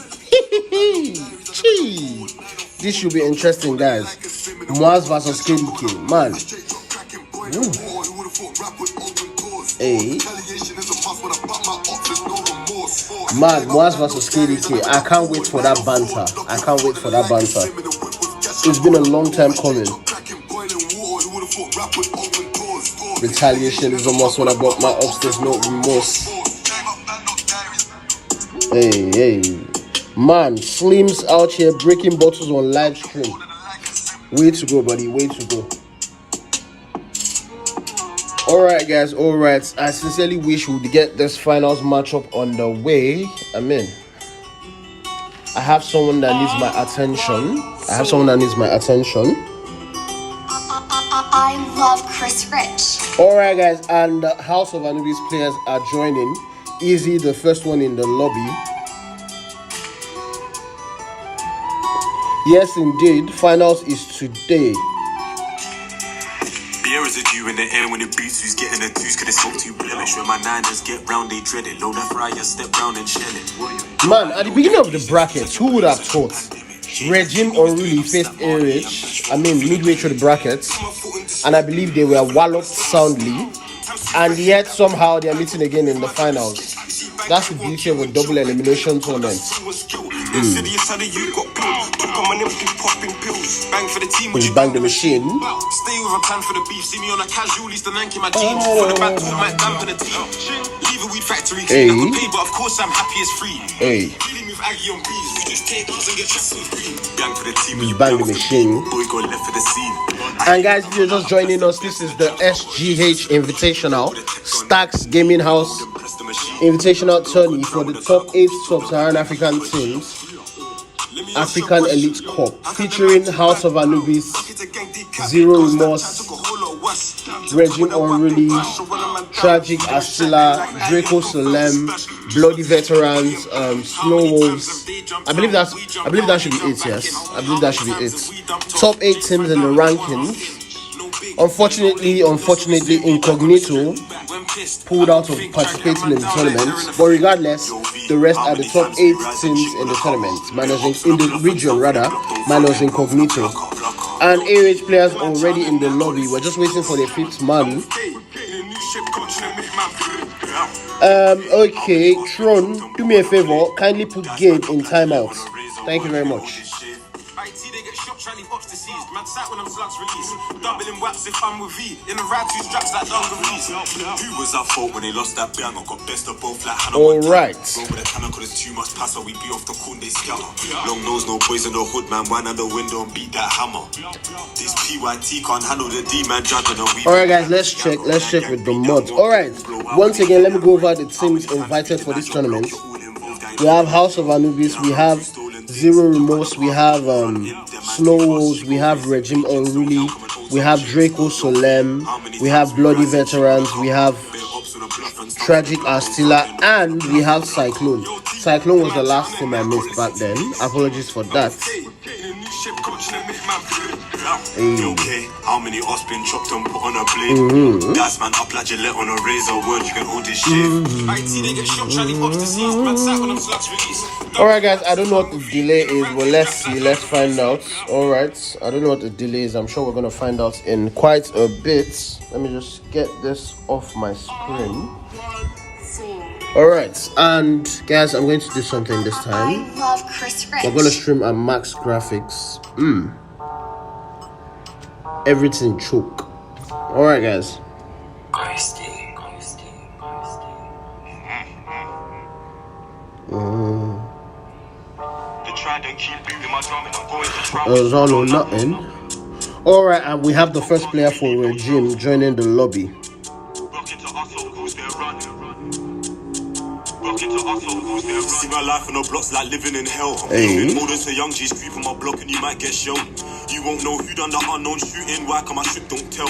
This should be interesting, guys. Moaz versus KDK. Man. Hey. Man, Moaz versus KDK. I can't wait for that banter. It's been a long time coming. Retaliation is a must when I brought my upstairs, no remorse. Hey. Man, Slim's out here breaking bottles on live stream. Way to go, buddy. Way to go. Alright, guys. Alright. I sincerely wish we would get this finals matchup on the way. I mean, I have someone that needs my attention. I love Chris Rich. Alright, guys. And the House of Annubis players are joining. Easy, the first one in the lobby. Yes, indeed. Finals is today. Beer is a dew in the air when it beats. Who's getting a deuce? Cause it's so too blemish. When my niners get round, they dread it. Load that fryer, step round and shell it. Man, at the beginning of the brackets, who would have thought Regime UnRuly faced A-Rich? I mean, midway through the brackets. And I believe they were walloped soundly. And yet, somehow, they are meeting again in the finals. That's the beauty of a double elimination tournament. We bang the machine. Stay with a plan for the beef. See me on a casual, least the Nanky my team. For the back door, might dampen the team. Leave a weed factory, clean up pay, but of course I'm happy as free. Hey. Dealing with Aggie on beef. We just take us and get just so green. Bang for the team. We bang the machine. Boy go left for the scene. And guys, if you're just joining us, this is the SGH Invitational Staxx Gaming House Invitational tourney for the top 8 sub-Saharan African teams. African Elite Cup featuring House of Annubis, Zero Remorse, Regime UnRuly, Tragic Asila, Draco Salem, Bloody Veterans, Snow Wolves. I believe that should be it. Yes, I believe that should be it. Top 8 teams in the rankings. Unfortunately, Incognito pulled out of participating in the tournament. But regardless, the rest are the top 8 teams in the tournament, in the region rather, minus Incognito. And AOH players already in the lobby. We're just waiting for the 5th man. Okay, Tron, do me a favor, kindly put game in timeout. Thank you very much. They get shot trying to leave ops deceased. Man, sight when them slugs release. Doubling waps if I'm with V. In the ride, 2 straps like dungarees. Who was at fault when they lost that bang? I got best of both like Hannah. Alright. Over the cannon, cause it's too much pass, so we be off the corn, they scatter. Long nose, no boys in the hood, man. Wine out the window and beat that hammer. This PYT can't handle the D-man judging. Alright, guys, let's check with the mods. Alright, once again, let me go over the teams invited for this tournament. We have House of Annubis, we have Zero Remorse, we have Snow Wolves, we have Regime UnRuly, we have Draco Solemn, we have Bloody Veterans, we have Tragic Astilla, and we have Cyclone. Cyclone was the last team I missed back then. Apologies for that. Okay, how many us been chopped and put on a blade? Gas man up like Gillette on a razor. Word, you can hold this shit. They get shot trying to deceased. Man, sight when them slugs release. Alright guys, I don't know what the delay is. Well, let's see, let's find out. Alright, I don't know what the delay is. I'm sure we're gonna find out in quite a bit. Let me just get this off my screen. Alright, and guys, I'm going to do something this time. I love Chris Rich. We're gonna stream at max graphics. Everything choke. Alright guys. It was all or nothing. Alright, and we have the first player for Regime joining the lobby. See my life on the blocks like living in hell. I'm more than a young G's creep on my block and you might get shelled. You won't know who done the unknown shooting. Why come my shit don't tell?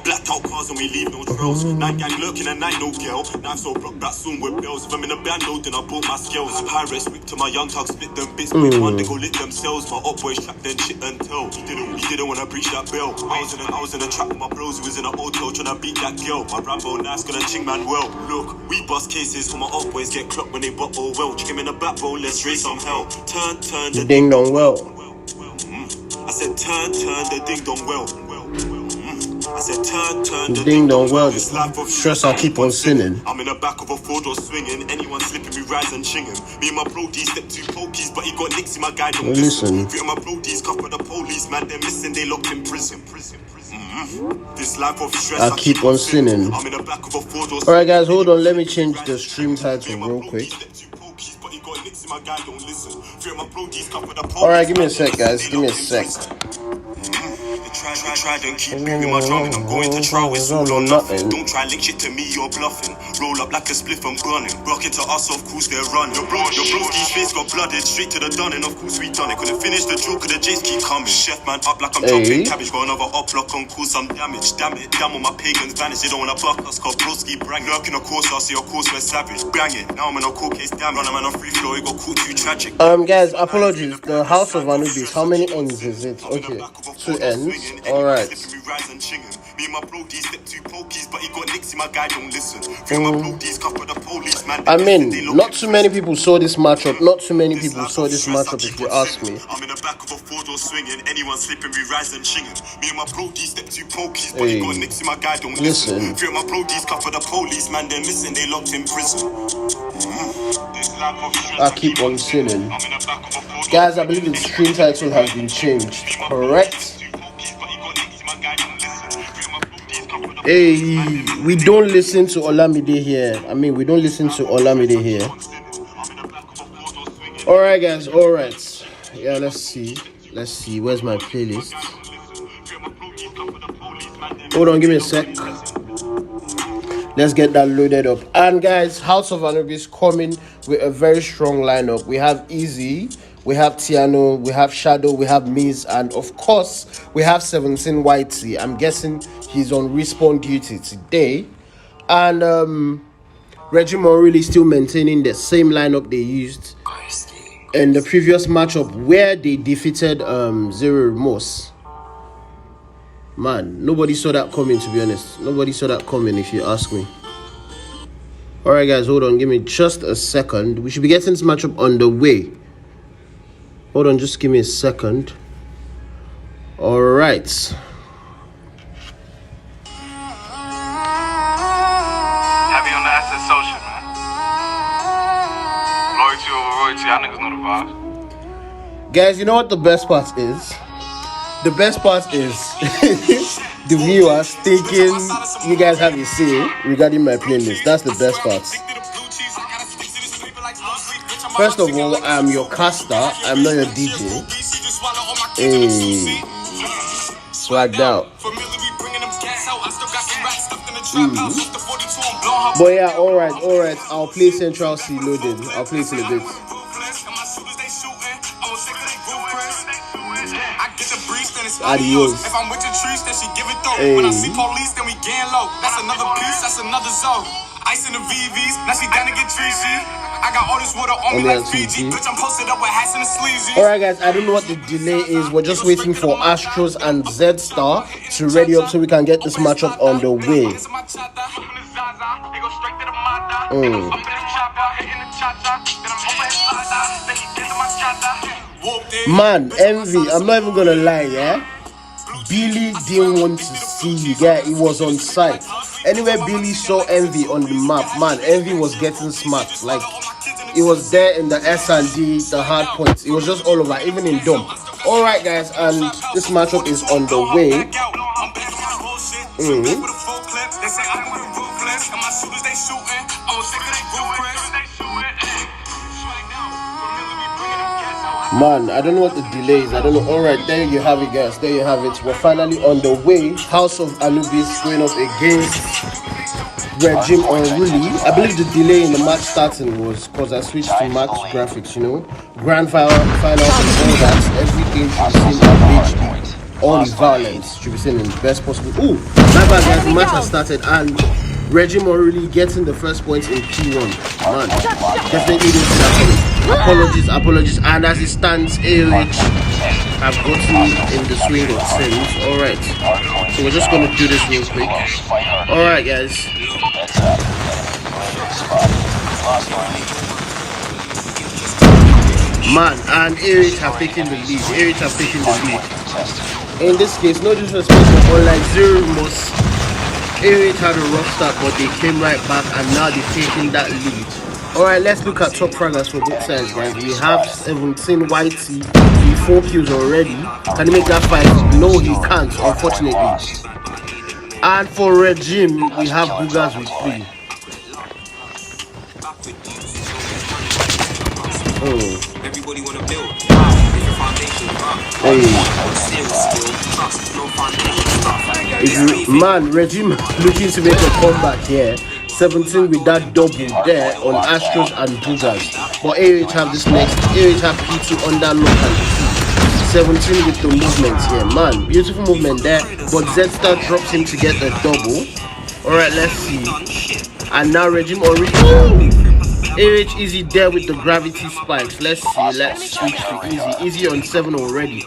Blacked out cars and we leave no trails. 9 gang lurking and 9 no girl. Now I'm so blocked that soon with bells. If I'm in a band load then I brought my skills. High respect to my young thugs, split them bits. Quick one they go lit themselves. My up boys trapped then shit and tell. He didn't wanna breach that bell. I was in a trap with my bros who was in a hotel trying to beat that girl. My Rambo nice gonna ching man well. Look, we bust cases for my up boys get clocked when they bought all well. Chick him in the backbone, let's raise some hell. Turn the ding dong well. I said turn the ding dong well. I said turn the ding dong well. This life of stress I keep on sinning. I'm in the back of a 4-door swinging. Anyone slipping me rise and chinging. Me and my bro D step 2 pokies, but he got nicks in my guy don't listen. Three of my bro D's cuff with the police, man they're missing, they locked in prison. This life of stress I keep on sinning. I'm in the back of a 4-door. Alright guys, hold on, let me change the stream title real quick. Alright, give me a sec guys, give me a sec. Tried and keep beating my drum and I'm going to trial, it's all or nothing. Don't try link shit to me, you're bluffing. Roll up like a spliff, I'm gunning. Rock into us, of course they're running. Your broski's face got blooded, straight to the done, and of course we done it. Couldn't finish the joke, the J's keep coming. Chef man up like I'm jumping cabbage. Got another up block on course, some damage. Damn it, damn all my pagans vanish. They don't wanna buck us, cause broski brang. Lurking a course, I'll see of course we're savage. Bang it, now I'm in a court case, damn. Run a man on free flow, it got caught too tragic. Guys, apologies. The House of Annubis, how many ends is it? Okay, 2 ends. Alright. Me and my bro D step 2 pokies, but he got nicks in my guy don't listen. I mean, not too many people saw this matchup. Not too many people saw this matchup if you ask me. I'm in the back of a 4-door swinging. Anyone slipping, we rise and chinging. Me and my bro D step 2 pokies, but he got nicks in my guy don't listen. Three of my bro D's cuff for the police, man they're missing, they locked in prison. I keep on sinning. Guys, I believe the stream title has been changed, correct? Hey, we don't listen to Olamide here. I mean, we don't listen to Olamide here. Alright guys, alright. Yeah, let's see. Where's my playlist? Hold on, give me a sec. Let's get that loaded up. And guys, House of Annubis coming with a very strong lineup. We have Easy, we have Tiano, we have Shadow, we have Miz, and of course, we have 17 Whitey. I'm guessing he's on respawn duty today. And Regime UnRuly still maintaining the same lineup they used in the previous matchup where they defeated Zero Remorse. Man, nobody saw that coming, to be honest. Nobody saw that coming, if you ask me. Alright guys, hold on, give me just a second. We should be getting this matchup on the way. Hold on, just give me a second. Alright. Heavy on the asset social, man. Loyalty over royalty, y'all niggas know the vibes. Guys, you know what the best part is? The best part is the viewers thinking you guys have a say regarding my playlist. That's the best part. First of all, I'm your caster. I'm not your DJ. Hey, swagged out. But yeah, alright. I'll play Central C loaded. I'll play it in a bit. Adios. If I'm with the trees, then she give it though. When I see police, then we gang low. That's another piece, that's another zone. Ice in the VVs, now she down to get treachy. I got all this water on me like Fiji. Bitch, I'm posted up with hats and the sleeves. Alright guys, I don't know what the delay is. We're just waiting for Astros and Z Star to ready up so we can get this matchup on the way. Man, Envy, I'm not even gonna lie, yeah? Billy didn't want to see you, yeah? He was on site. Anywhere Billy saw Envy on the map, man, Envy was getting smart. Like, he was there in the S&D, the Hardpoint. It was just all over, even in Dome. Alright guys, and this matchup is on the way. Man, I don't know what the delay is. I don't know. Alright, there you have it guys. There you have it. We're finally on the way. House of Annubis going up against Regime UnRuly. I believe the delay in the match starting was because I switched to max graphics, you know. Grand final and all that. Everything should be seen on HD. All the violence should be seen in the best possible. Ooh, my bad guys, the match has started and Regime UnRuly getting the first points in P1. Man, definitely didn't see that coming. Apologies. And as it stands, AOH have gotten in the swing of things. Alright, so we're just going to do this real quick. Alright guys. Man, and AOH have taken the lead. In this case, no disrespect, but like Zero must. AOH had a rough start, but they came right back and now they're taking that lead. Alright, let's look at top fraggers for both sides, guys. We have 17 YT with 4 kills already. Can he make that 5? No, he can't, unfortunately. And for Regime, we have Boogers with 3. Everybody wanna build. Man, Regime looking to make a comeback here. 17 with that double there on Astros and Boogers. But AOH have this next. AOH have P2 under lock and 17 with the movement here. Man, beautiful movement there. But Z-Star drops him to get the double. Alright, let's see. And now Regime already. AOH Easy there with the gravity spikes. Let's see. Let's switch to Easy. Easy on 7 already.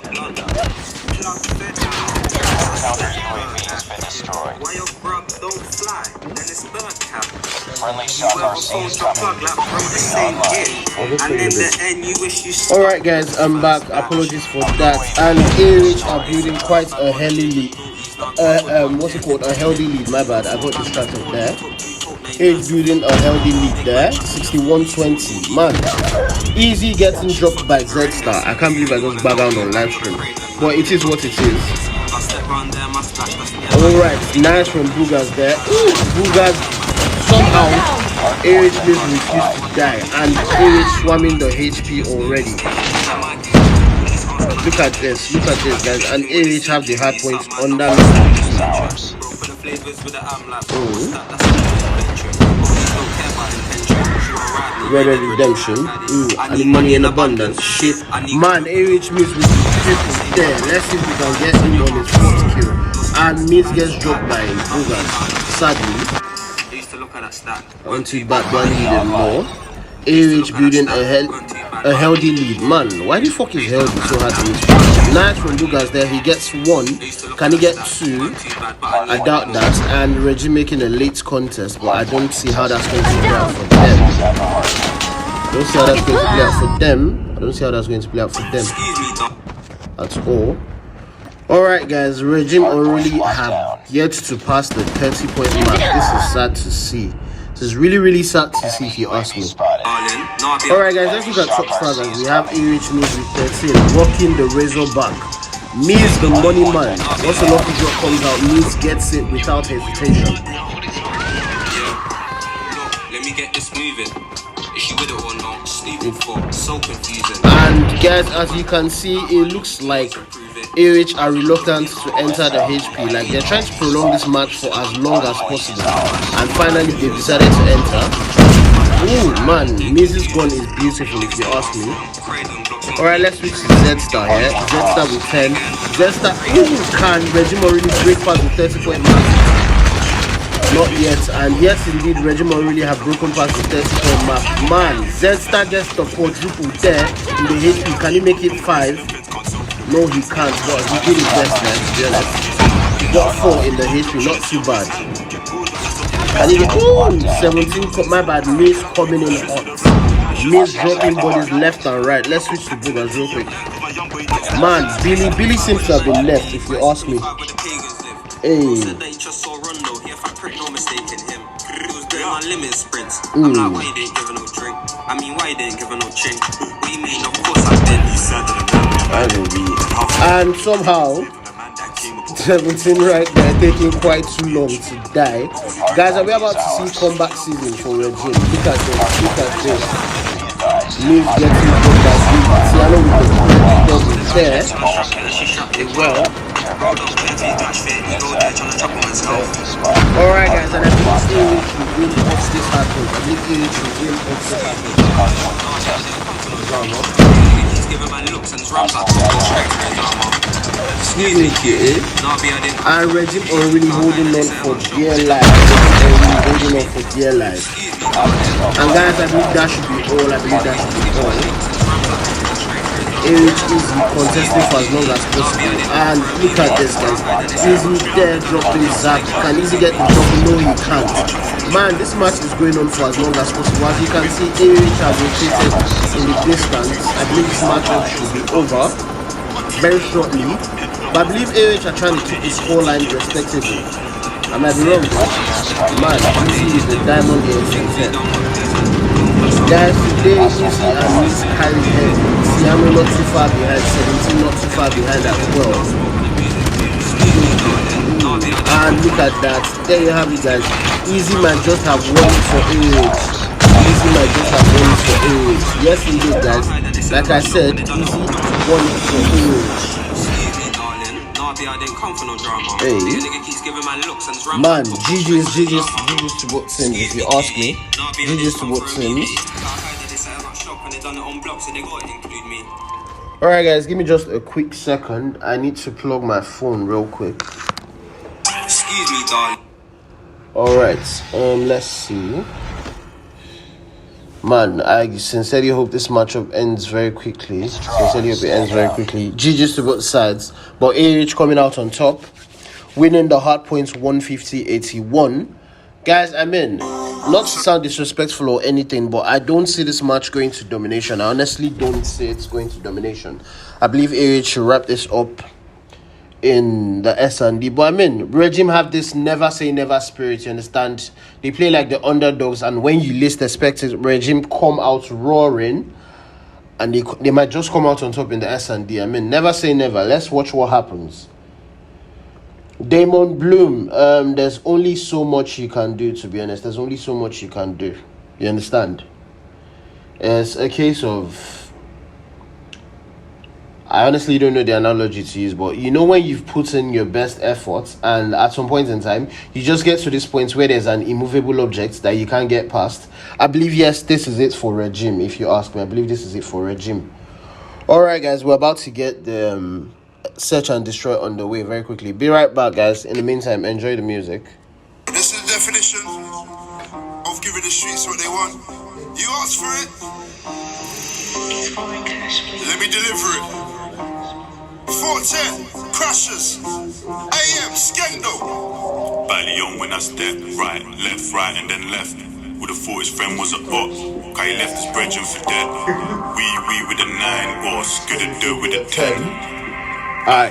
Alright guys, I'm back. Apologies for that. And AOH are building quite a healthy lead. What's it called? A healthy lead, my bad. I got distracted there. AOH building a healthy lead there. 61-20. Man, Easy getting dropped by Z-Star. I can't believe I just back down on live stream. But it is what it is. Alright, nice from Boogers there. Ooh, Boogers somehow AOH refused to die and AOH swarming the HP already. Look at this guys, and AOH have the hard points on that. Red Redemption. Ooh, and the money in abundance. Shit. Man, AOH meets with the triple there. Let's see if we can get him on his 4th kill. And Meat gets dropped by Boogers. Sadly. Until back one even more. AOH building a healthy lead. Man, why the fuck is healthy so hard to miss? Nice from Lugas there. He gets 1. Can he get 2? I doubt that. And Reggie making a late contest, but I don't see how that's going to play out for them. Don't see how that's going to play out for them. I don't see how that's going to play out for them at all. Alright guys, Regime UnRuly have yet to pass the 30-point mark. This is sad to see. This is really sad to see if you ask me. Alright guys, let's look at top stars. We have AH Miz with 13, rocking the Razorback. Miz the money man. Once a lucky drop comes out, Miz gets it without hesitation. Let me get this moving. Is she with it or not? Sleeping for so confusing. And guys, as you can see, it looks like AH are reluctant to enter the HP. Like they're trying to prolong this match for as long as possible. And finally they decided to enter. Oh man, Miz's gun is beautiful if you ask me. Alright, let's switch to Z-Star here. Z-Star with 10. Z-Star, can Regime UnRuly break past the 30-point mark? Not yet, and yes indeed, Regime UnRuly have broken past the 30-point mark. Man, Z-Star gets the quadruple there in the HP. Can he make it 5? No, he can't, but he did his best there, to be honest. He got 4 in the HP, not too bad. And he get 17, my bad, Miz coming in hot. Miz dropping bodies left and right. Let's switch to Boogers real quick. Man, Billy seems to have been left, if you ask me. Hey. And somehow 17 right there taking quite too long to die. Guys, are we about to see comeback season for Regime? Look at this, look at this. Miz getting comeback season. Tiano with the there as well. Alright guys, and I think AH will win off this happens. I think AH will win off this happens. Excuse me, and Regime UnRuly holding on for dear life. Holding on for dear life. And guys, I believe that should be all. AH is contesting for as long as possible. And look at this, guys. Easy there dropping Zap. Can Easy get the drop? No, he can't. Man, this match is going on for as long as possible. As you can see, AH has rotated in the distance. I believe this matchup should be over very shortly. But I believe AH are trying to keep the scoreline respectable. I might be wrong, but man, Easy is the diamond here since then. Guys, today Easy and Miz carried head. Tiamo not too far behind, 17 not too far behind as well. And look at that. There you have it, guys. Easy might just have won for AH. Easy might just have won for AH. Yes, indeed, guys. Like I said, Easy won for AH. Hey. Man, GG's to both teams, if you ask me. GG's to both teams. Alright guys, give me just a quick second. I need to plug my phone real quick. Excuse me, darling. Alright, let's see. Man, I sincerely hope this matchup ends very quickly. GG's to both sides. But AH coming out on top, winning the Hardpoint 150-81. Guys, I mean, not to sound disrespectful or anything, but I don't see this match going to Domination. I honestly don't see it's going to Domination. I believe AH should wrap this up in the S&D. But I mean, Regime have this never say never spirit, you understand? They play like the underdogs, and when you least expect it, Regime come out roaring, and they might just come out on top in the S&D. I mean, never say never. Let's watch what happens. Damon Bloom, there's only so much you can do, to be honest. There's only so much you can do. You understand? It's a case of, I honestly don't know the analogy to use, but you know when you've put in your best efforts and at some point in time, you just get to this point where there's an immovable object that you can't get past. I believe, yes, this is it for Regime, if you ask me. I believe this is it for Regime. Alright guys, we're about to get the search and destroy on the way very quickly. Be right back, guys. In the meantime, enjoy the music. This is the definition of giving the streets what they want. You ask for it, let me deliver it. 410, Crushers, AM, Skendo. Bally on when I step, right, and then left. Would have thought his friend was a bot, cause he left his brethren for dead. We with a 9 or skidda with a 10. Aye,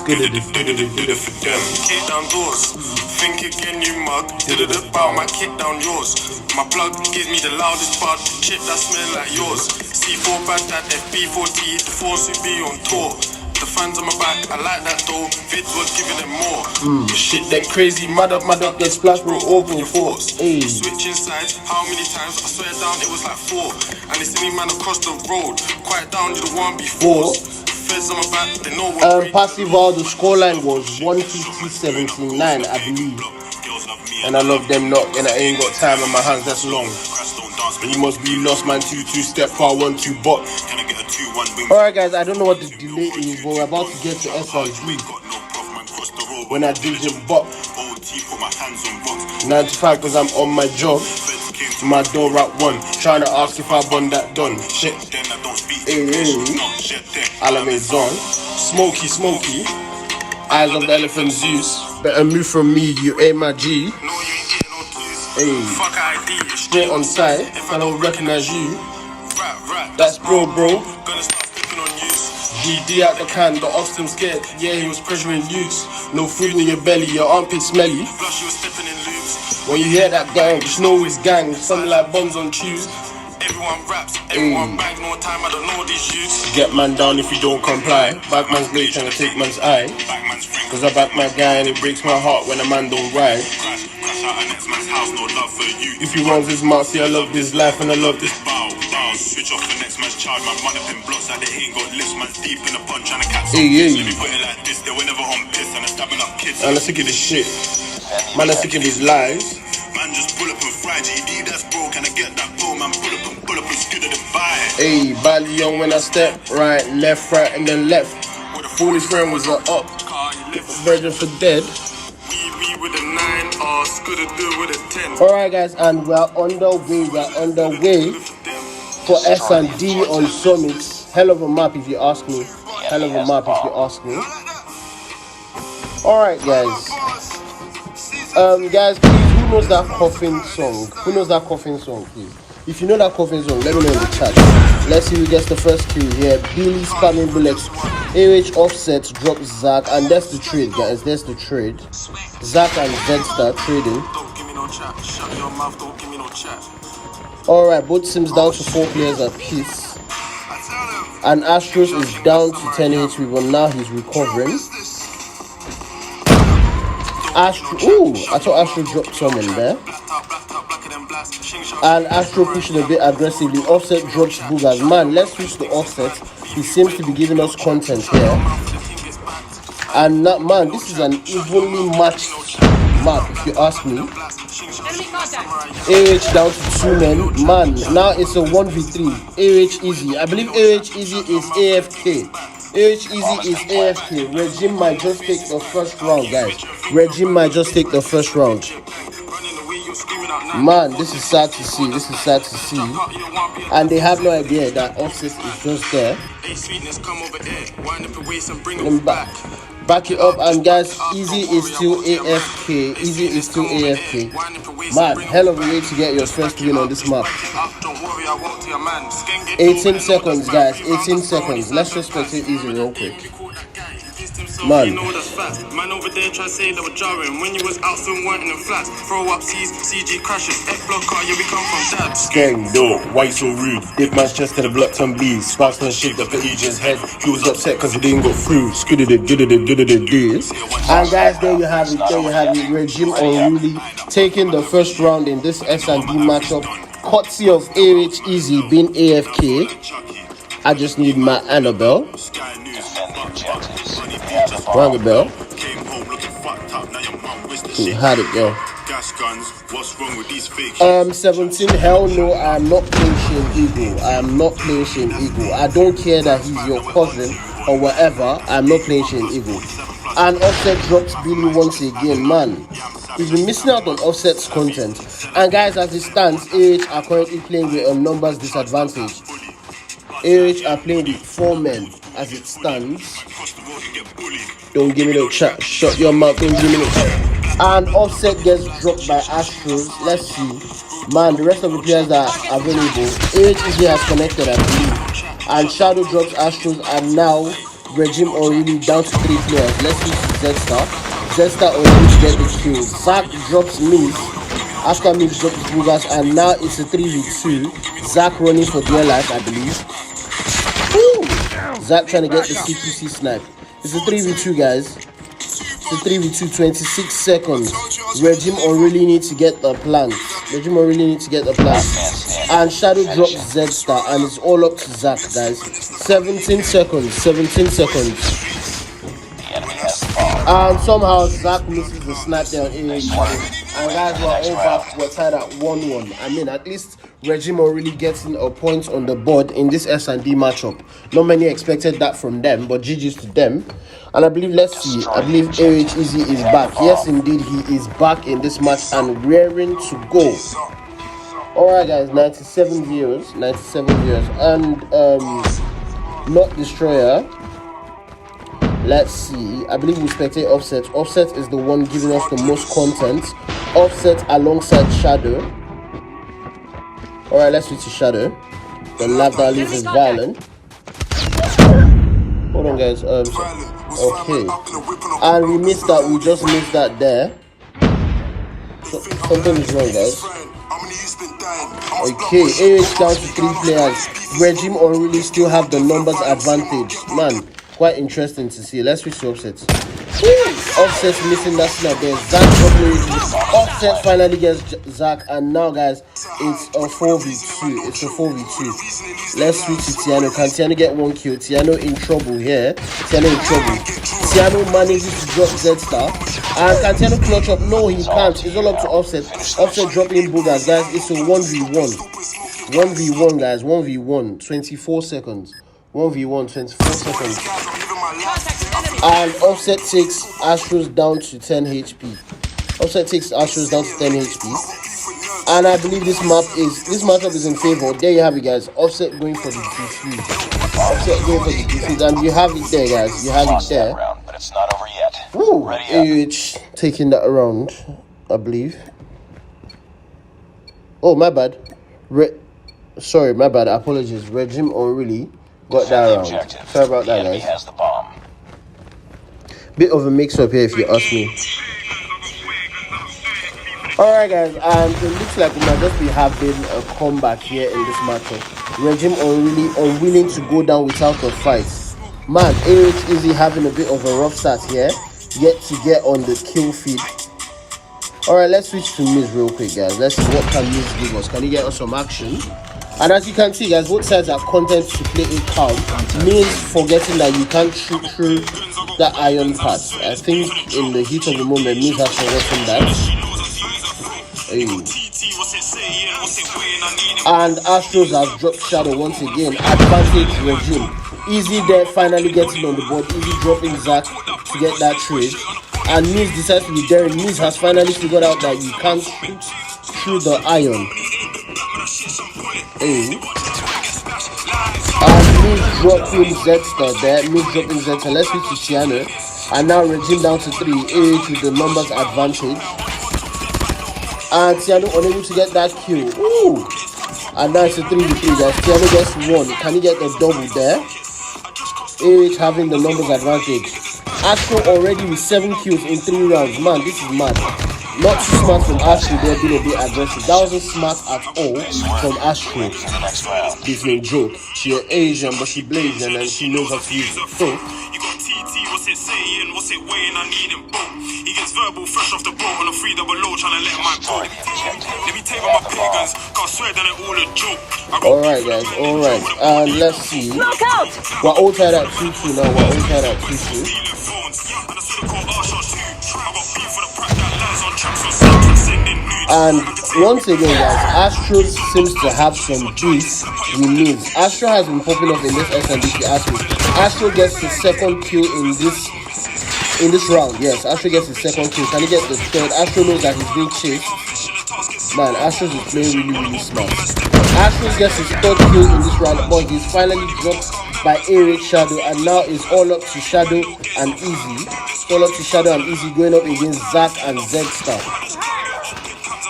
Did it for them. Kick down doors. Think again, you mug. Did it about my kick down yours. My plug gives me the loudest bud. Shit that smell like yours. C4 bad that FB40. The force will be on tour. The fans on my back, I like that though. Vids was giving them more. Shit, that crazy mad up, get splashed with open force. Hey. Switching sides, how many times? I swear down, it was like 4. And they see me man across the road. Quiet down, you the one before. Feds on my back, they know what passive all the scoreline was 150-79, I believe. And I love them not, and I ain't got time on my hands that's long. You must be lost, man. 2-2 step far 1-2 bot. Alright guys, I don't know what the delay is, but we're about to get to SRD. When I did the bot 95 because I'm on my job. My door at 1, trying to ask if I won that done. Shit. Alamazon, smoky, eyes of the elephant Zeus. Better move from me, you ain't my G. Hey, straight on side, if I don't recognize you, that's bro. GD out the can, the Austin scared. Yeah, he was pressuring youths. No food in your belly, your armpit smelly. When you hear that gang, just know it's gang. Something like bombs on tubes. Everyone raps, everyone bang, no time, I don't know these youths. Get man down if you don't comply. Back man's late trying to take man's eye. Cause I back my guy and it breaks my heart when a man don't ride. If he runs his mouth, see I love this life and I love this bow. Switch off the next man's child, man run up in blocks like they ain't got lips, man's deep in the pun trying to catch some fish. Let me put it like this, they were never on piss and they're stabbing up kids. And let's sick of this shit. Man, let's sick of these lies. Man, just pull up and fry GD, that's bro, can I get that bro? Man, pull up and skid of the vibe. Hey, bally on when I step, right, and then left. Foolish friend was up, virgin for dead. We with a 9 or skidda do with a 10. Alright guys, and we're on the way for S&D on Summit. Hell of a map if you ask me. Alright guys. Guys, please, who knows that coughing song? Please? If you know that coughing song, let me know in the chat. Let's see who gets the first kill here. Billy spamming bullets. AH offset drops Zach, and that's the trade, guys. That's the trade. Zach and Zed start trading. Alright, both teams down to 4 players apiece. And Astros is down to 10 HP, but now he's recovering. Astro, I thought Astro dropped someone there. And Astro pushing a bit aggressively. Offset drops Boogers. Man, let's switch the Offset. He seems to be giving us content here. And not, man, this is an evenly matched map, if you ask me. AH down to 2 men. Man, now it's a 1v3. AH Easy. I believe AH Easy is AFK. AH Easy is AFK. Regime might just take the first round, guys. Man, this is sad to see. And they have no idea that Offset is just there. Back it up, and guys, Easy is still AFK. Man, hell of a way to get your first win on this map. 18 seconds, guys. 18 seconds. Let's just spectate Easy real quick. Man over there try to say they were jarring when you was out some wanting them flats. Throw up CG crashes, F blocker, yeah we come from dad. Gang no, why you so rude? Dip man's chest to the block ton bees. Sparks and shit up the agent's head. He was upset cause he didn't go through. And guys, there you have it. Regime UnRuly taking the first round in this S&D matchup. Courtesy of AH Easy being AFK. I just need my Annabelle. Rang a bell. How'd it go? 17, hell no, I am not playing Shane Eagle. I don't care that he's your cousin or whatever. I'm not playing Shane Eagle. And Offset drops Billy once again, man. We've been missing out on Offset's content. And guys, as it stands, AH are currently playing with a numbers disadvantage. AH are playing with 4 men as it stands. Don't give me no chat. Shut your mouth. Don't give me no chat. And Offset gets dropped by Astros. Let's see. Man, the rest of the players that are available. AHG has connected, I believe. And Shadow drops Astros. And now Regime already down to 3 players. Let's see Z-Star. Z-Star already to get the kill. Zach drops Miz. After Miz drops Bugas. And now it's a 3v2. Zach running for dear life, I believe. Woo! Zach trying to get the CQC snipe. It's a 3v2, guys. It's a 3v2, 26 seconds. Regime UnRuly needs to get the plant. Regime UnRuly needs to get the plant. And Shadow drops Z-Star, and it's all up to Zach, guys. 17 seconds, 17 seconds. And somehow Zach misses the snipe there on AHG. And guys, we're all back. We're tied at 1-1. I mean, at least Regime UnRuly getting a point on the board in this S&D matchup. Not many expected that from them, but GG's to them. And I believe, let's see, I believe AHEZ is back. Yes, indeed, he is back in this match and raring to go. Alright, guys, 97 viewers, 97 viewers. And, not Destroyer. Let's see. I believe we spectate Offset. Offset is the one giving us the most content. Offset alongside Shadow. Alright, let's switch to Shadow. The lab that leaves is violent. Hold on, guys. Okay. And we missed that. We just missed that there. Something is wrong, guys. Okay, AH down to 3 players. Regime UnRuly still have the numbers advantage. Man, quite interesting to see. Let's switch to Offset. Offset's missing that snap there. Zach Offset finally gets Zach, and now, guys, it's a 4v2. It's a 4v2. Let's switch to Tiano. Can Tiano get 1 kill? Tiano in trouble here. Tiano in trouble. Tiano manages to drop Z-Star. And can Tiano clutch up? No, he can't. It's all up to Offset. Offset dropping Boogers, guys. It's a 1v1. 1v1, guys. 1v1. 24 seconds. 1v1, 24 seconds. And Offset takes Astros down to 10 HP. Offset takes Astros down to 10 HP. And I believe this matchup is in favor. There you have it, guys. Offset going for the defeat. Offset going for the defeat. And you have it there, guys. You have it there. But it's not over yet. Woo! AH taking that around, I believe. Oh, my bad. Sorry, my bad. Apologies. Regime UnRuly got that around. Sorry about that, guys. Has the bomb. Bit of a mix-up here, if you ask me. Alright, guys, and it looks like we might just be having a comeback here in this matchup. Regime UnRuly unwilling to go down without a fight. Man, AHEZ having a bit of a rough start here, yet to get on the kill feed. Alright, let's switch to Miz real quick, guys. Let's see what can Miz give us. Can he get us some action? And as you can see, guys, both sides are content to play it calm. Means forgetting that you can't shoot through the iron pads. I think in the heat of the moment, Miz has forgotten that. Hey. And Astros has dropped Shadow once again. Advantage Regime. Easy there, finally getting on the board. Easy dropping Zach to get that trade. And Miz decides to be there. Miz has finally figured out that you can't shoot through the iron. Hey. And Miz dropping Z-Star there. Miz dropping Z-Star. Let's switch to Tiano. And now Regime down to 3. AH with the numbers advantage. And Tiano unable to get that kill. Ooh. And now it's a 3v3, guys. Tiano gets 1. Can he get the double there? AH having the numbers advantage. Astro already with 7 kills in 3 rounds. Man, this is mad. Not too smart from Astro there, being a bit aggressive. That wasn't smart at all from Astro. This name joke. She's Asian, but she Blasian and she knows how to use it. So, what's it saying, what's it weighing, I need him both. He gets verbal fresh off the boat on a 3 double low, trying to let my go. Let me take my pagans, can't swear that it all a joke. Alright, guys, alright. Let's see. We're all tied at 2-2 now. We're all tied at 2-2. And once again, guys, Astro seems to have some beef with Miz. Astro has been popping up in this SNDP Astro. Astro gets his second kill in this round. Yes, Astro gets his second kill. Can he get the third? Astro knows that he's being chased. Man, Astro is playing really, really smart. Astro gets his third kill in this round, but he's finally dropped by A-Rate Shadow, and now it's all up to Shadow and Easy. It's all up to Shadow and Easy going up against Zack and Z-Star.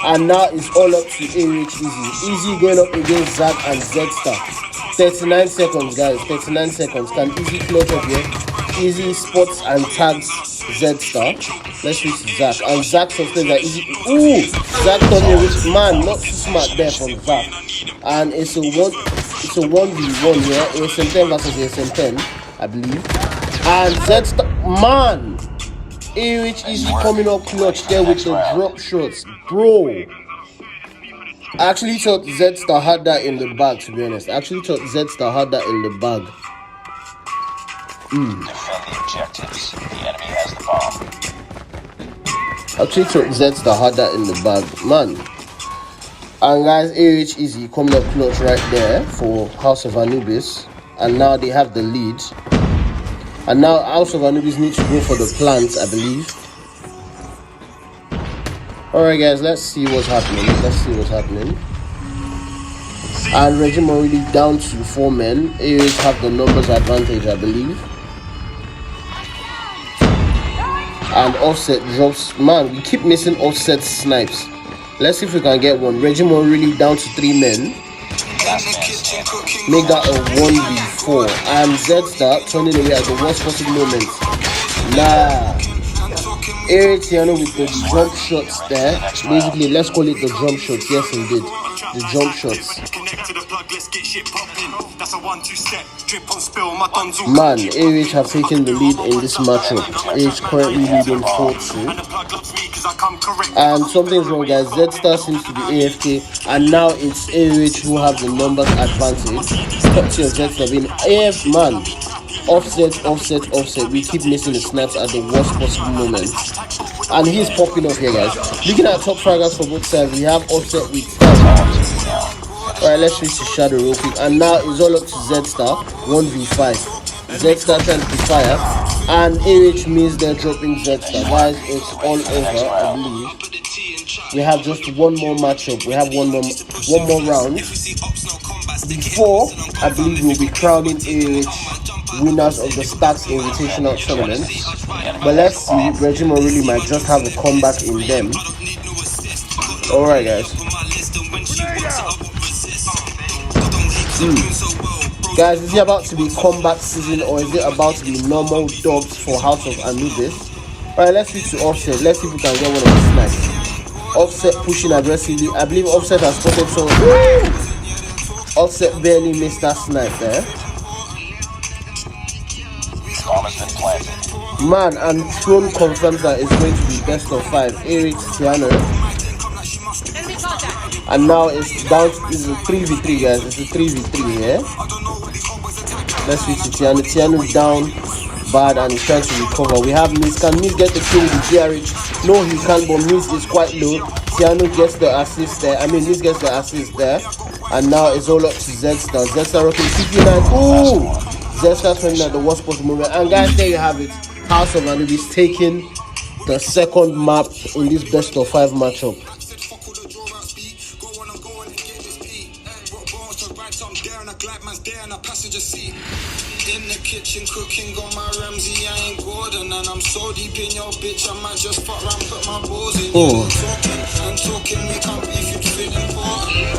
And now it's all up to A-Rate Easy. Easy going up against Zack and Z-Star. 39 seconds, guys. 39 seconds. Can Easy clutch up here? Easy spots and tags Z-Star. Let's switch to Zack. And Zack sustains that Easy. Ooh! Zack turning a rich man. Not too smart there from Zack. And it's a 1v1 here. ASM 10 versus ASM 10, I believe. And Z-Star. Man! A-Rich Easy coming up clutch there with the drop shots. Bro! I actually thought Z-Star had that in the bag, to be honest. I actually thought Z-Star had that in the bag. Defend the objectives. The enemy has the bomb. I actually thought Z-Star had that in the bag. Man. And guys, A-Rich Easy coming up clutch right there for House of Annubis. And now they have the lead. And now House of Annubis needs to go for the plant, I believe. Alright guys, let's see what's happening. And Regime already down to 4 men. A-Rate have the numbers advantage, I believe. And Offset drops. Man, we keep missing Offset snipes. Let's see if we can get one. Regime already down to 3 men. Make that a 1v4. And Z-Star turning away at the worst possible moment. Nah. A-Rate Tiano with the jump shots there. Basically, let's call it the jump shots. Yes, indeed. The jump shots. Man, A-Rate have taken the lead in this matchup. A-Rate currently leading 4-2. And something's wrong, guys. Z-Star seems to be AFK. And now it's A-Rate who have the numbers advantage. Top tier of Z-Star being AF, man. Offset. We keep missing the snaps at the worst possible moment. And he's popping off here, guys. Looking at top fraggers for both sides, we have Offset with 10. Alright, let's switch to Shadow real quick. And now it's all up to Z-Star, 1v5. Z-Star trying to fire. And A-Rate means they're dropping Z-Star. Guys, it's all over, I believe. We have just one more matchup. We have one more round. Before, I believe we'll be crowning A-Rate winners of the Staxx Invitational tournament. But let's see, Regime really might just have a comeback in them. Alright guys. Guys, is it about to be comeback season or is it about to be normal dubs for House of Annubis? Alright, let's switch to Offset. Let's see if we can get one of the snipes. Offset pushing aggressively. I believe Offset has spotted someone. Offset barely missed that snipe there. Man, and Throne confirms that it's going to be best of 5. A-Rate Tiano. And now it's down to, it's a 3v3, guys. It's a 3v3 here. Let's switch to Tiano. Tiano's down bad and he's trying to recover. We have Miz. Can Miz get the kill with the GRH? No, he can't, but Miz is quite low. Tiano gets the assist there. Miz gets the assist there. And now it's all up to Z-Star. Z-Star rocking CP9. Ooh! Z-Star turning at the worst possible moment. And guys, there you have it. House of Annubis taking the second map in this best of 5 matchup. In the kitchen cooking, got my Ramsey, I ain't Gordon, and I'm so deep in your bitch, I might just fuck around, put my balls in. Talking, we can't be if you feel important.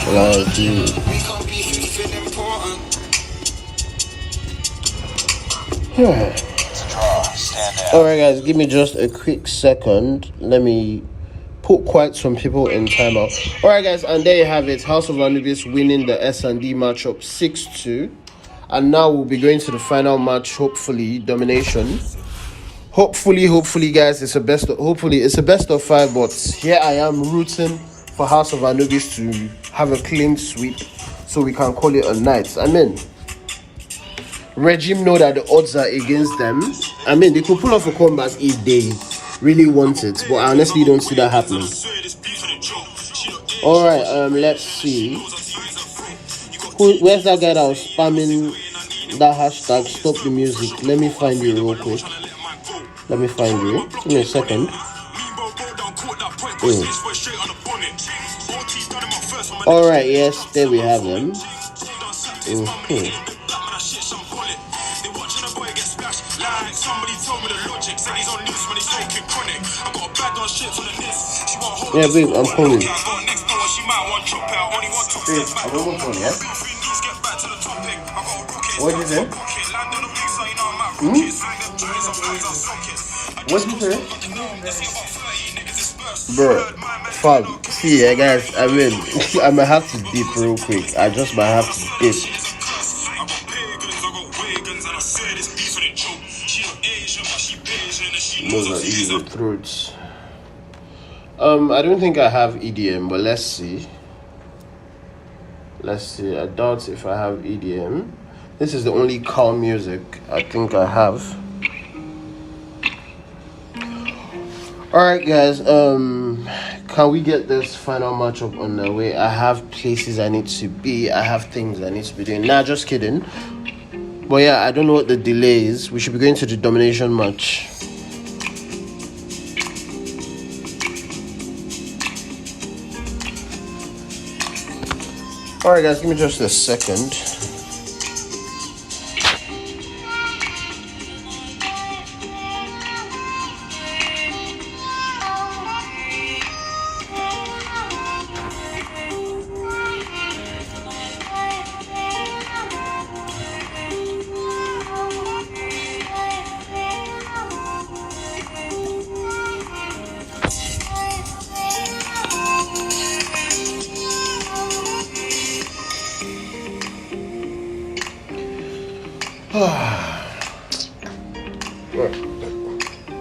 Wow, dude. We can't be if you feel important. Alright guys, give me just a quick second. Let me put quite some people in timeout. Alright guys, and there you have it. House of Annubis winning the S&D matchup 6-2. And now we'll be going to the final match, hopefully, Domination. Hopefully guys, it's a best of 5, but here I am rooting for House of Annubis to have a clean sweep so we can call it a night. Regime know that the odds are against them. They could pull off a comeback if they really want it, but I honestly don't see that happening. Alright, let's see. Where's that guy that was spamming that hashtag stop the music? Let me find you real quick. Give me a second. Alright, yes, there we have him. Yeah, babe, I'm calling. Babe, I'm almost on, yeah? What is it? What is it? Bro, fam, see, yeah, guys, I mean, I might have to dip real quick. I just might have to dip. Those are easy throats. I don't think I have EDM, but let's see. Let's see. I doubt if I have EDM. This is the only calm music I think I have. Alright guys, can we get this final matchup on the way? I have places I need to be. I have things I need to be doing. Nah, just kidding. But yeah, I don't know what the delay is. We should be going to the domination match. Alright guys, give me just a second.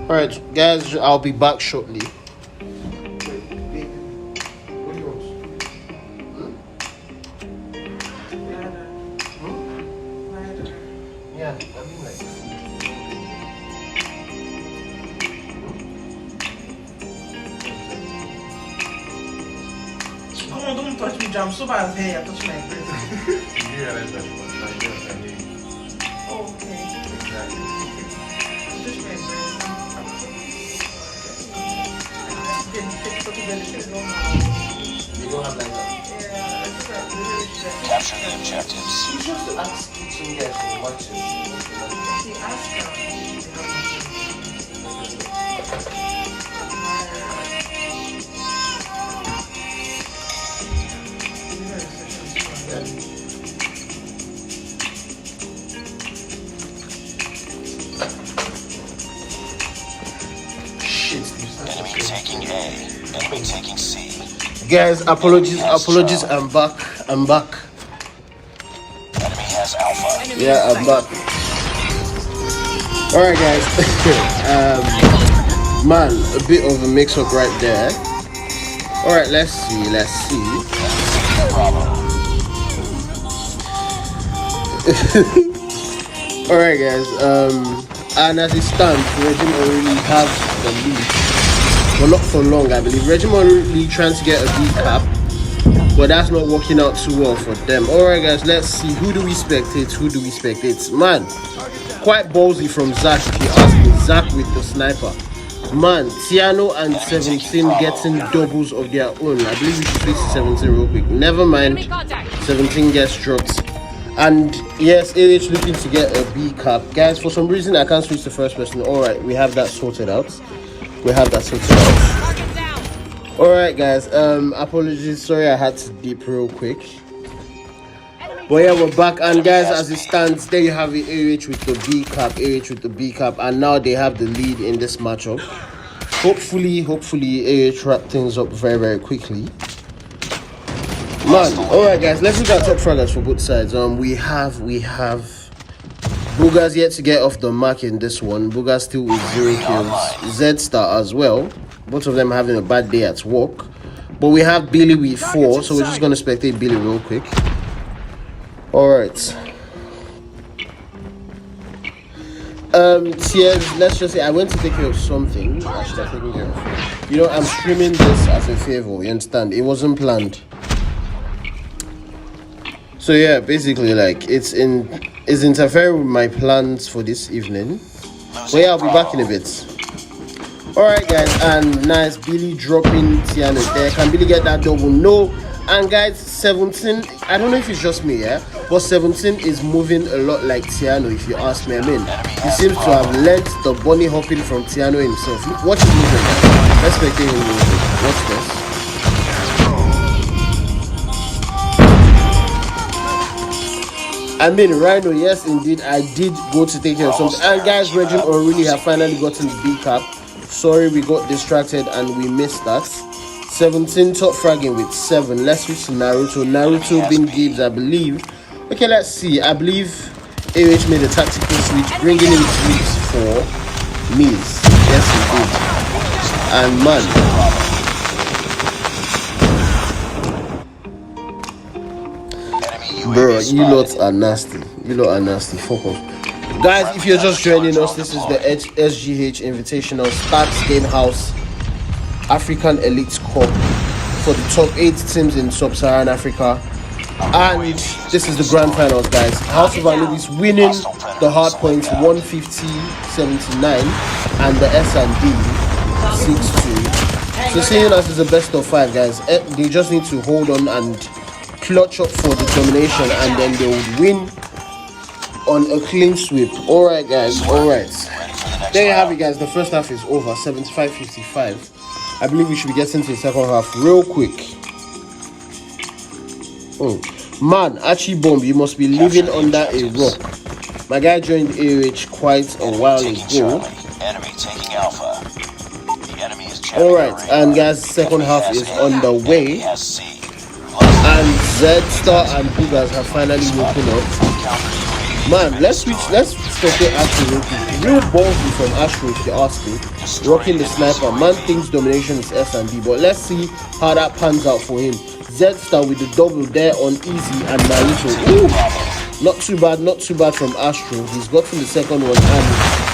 Alright guys, I'll be back shortly. Yeah, I mean like Come on, don't touch me, Jam. So bad here, touch my face. You realize that was like this and then Okay. exactly. Touch my face. you don't have like that. Capture the objectives. You just have to ask each guys for watches. Enemy taking A. Enemy taking C. Guys, apologies, I'm back. Enemy has Alpha. Yeah, I'm back. Alright guys. Man, a bit of a mix up right there. Alright, let's see. Bravo. Alright guys, and as it stands, Regime already has the lead. Well, not for long, I believe. Regime already trying to get a B cap, but that's not working out too well for them. Alright guys, let's see. Who do we spectate? Man, quite ballsy from Zach if you ask me. Zach with the sniper. Man, Tiano and 17 getting doubles of their own. I believe we should switch to 17 real quick. Never mind. 17 gets dropped. And yes, AH looking to get a B cap. Guys, for some reason I can't switch to first person. Alright, we have that sorted out. Alright guys, apologies, sorry I had to dip real quick. But yeah, we're back, and guys, as it stands, there you have it, AH with the B cap, and now they have the lead in this matchup. Hopefully AH wrap things up very, very quickly. Man, alright guys, let's look at top fraggers for both sides. We have Booga's yet to get off the mark in this one. Booga still with 0 kills. Z-Star as well. Both of them having a bad day at work. But we have Billy with 4, so we're just going to spectate Billy real quick. Alright. Tears, let's just say I went to take care of something. I should have taken care of. You know, I'm streaming this as a favor, you understand? It wasn't planned. So yeah, basically like it's interfering with my plans for this evening. But yeah, I'll be back in a bit. Alright guys, and nice Billy dropping Tiano there. Can Billy get that double? No, And guys, 17, I don't know if it's just me, yeah, but 17 is moving a lot like Tiano, if you ask me. I mean, he seems to have learnt the bunny hopping from Tiano himself. Watch his movement, guys. Let's spectate him moving. Watch this. I mean, Rhino, yes, indeed, I did go to take care of something. And guys, Regime UnRuly have finally gotten the B cap. Sorry, we got distracted and we missed that. 17 top fragging with 7. Let's switch to Naruto. Naruto bin Gibbs, I believe. Okay, let's see. I believe AH made a tactical switch, bringing in Gibbs for Miz. Yes, he did. And man, bro, you lot are nasty. You lot are nasty. Fuck off. Guys, if you're just joining us, this is the SGH Invitational Staxx Game House African Elite Cup for the top 8 teams in Sub-Saharan Africa. And this is the grand finals, guys. House of Annubis winning the Hardpoint 150-79 and the S&D 6-2. So seeing as it's a best of 5, guys, they just need to hold on and clutch up for the domination, and then they would win on a clean sweep. Alright, guys, alright. There you have it, guys. The first half is over, 75-55. I believe we should be getting to the second half real quick. Oh, man, Archie Bomb, you must be living under a rock. My guy joined AOH quite a while ago. Enemy taking Alpha. The enemy is Alright, and guys, second half is on the way. And Z-Star and Boogers have finally woken up. Man, let's stop at Astro real quick. Real ballsy from Astro, if you ask me. Rocking the sniper. Man thinks domination is S&D, but let's see how that pans out for him. Z-Star with the double there on Easy and Naruto. Ooh, not too bad from Astro. He's gotten the second one, and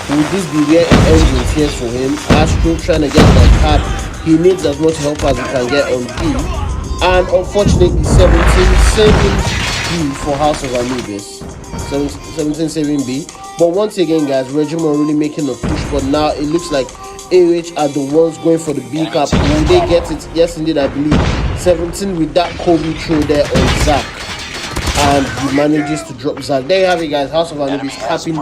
will this be where it ends in tears for him? Astro trying to get that cap. He needs as much help as he can get on B. And unfortunately, 17 saving B for House of Annubis. 17 saving B. But once again, guys, Regime UnRuly making a push. But now it looks like AOH are the ones going for the B cap. Will they get it? Yes, indeed, I believe. 17 with that Kobe throw there on Zack. And he manages to drop Zack. There you have it, guys. House of Annubis capping B.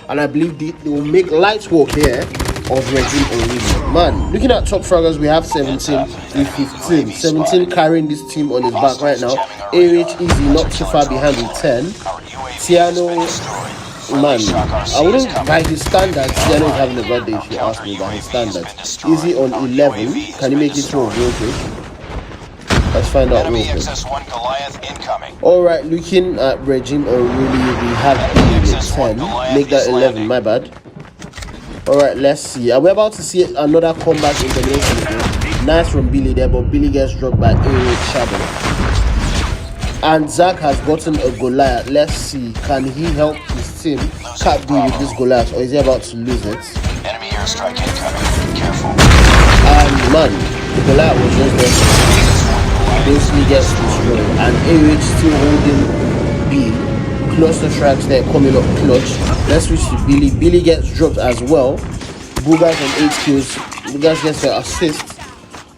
And I believe they will make light work here of Regime UnRuly. Man, looking at top fraggers, we have 17 with 15. 17 carrying this team on his back right now. AOH Easy not too far behind with 10. Tiano, man, I wouldn't, by his standards, Tiano is having a bad day if you ask me, by his standards. Easy on 11. Can he make it through real quick? Let's find out real quick. Alright, looking at Regime UnRuly, we have Billy with 10. Make that 11, my bad. Alright, let's see. Are we about to see another comeback in Domination again? Nice from Billy there, but Billy gets dropped by AOH Shadow. And Zack has gotten a Goliath. Let's see. Can he help his team cap B with this Goliath, or is he about to lose it? Enemy airstrike incoming. Careful. And man, the Goliath was just there. Basically gets destroyed. And AOH still holding B. Cluster strikes there coming up clutch. Let's switch to Billy. Billy gets dropped as well. Boogers on 8 kills. Boogers gets the assist.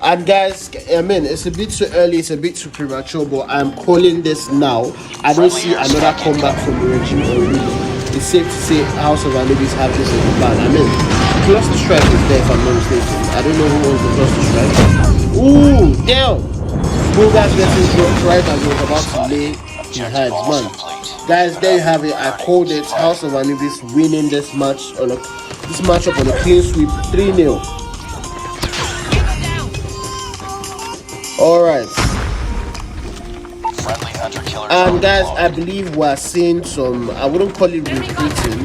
And guys, I mean, it's a bit too early, it's a bit too premature, but I'm calling this now. I don't see another comeback from the Regime UnRuly. It's safe to say House of Annubis have this in the plan. I mean, cluster strike is there if I'm not mistaken. I don't know who owns the cluster strike. Ooh, damn! Boogers getting dropped right as he was about to lay his heads, man. Guys, there you have it. I called it. House of Annubis winning this matchup on a clean sweep, 3-0. Alright. And guys, I believe we're seeing some, I wouldn't call it recruiting,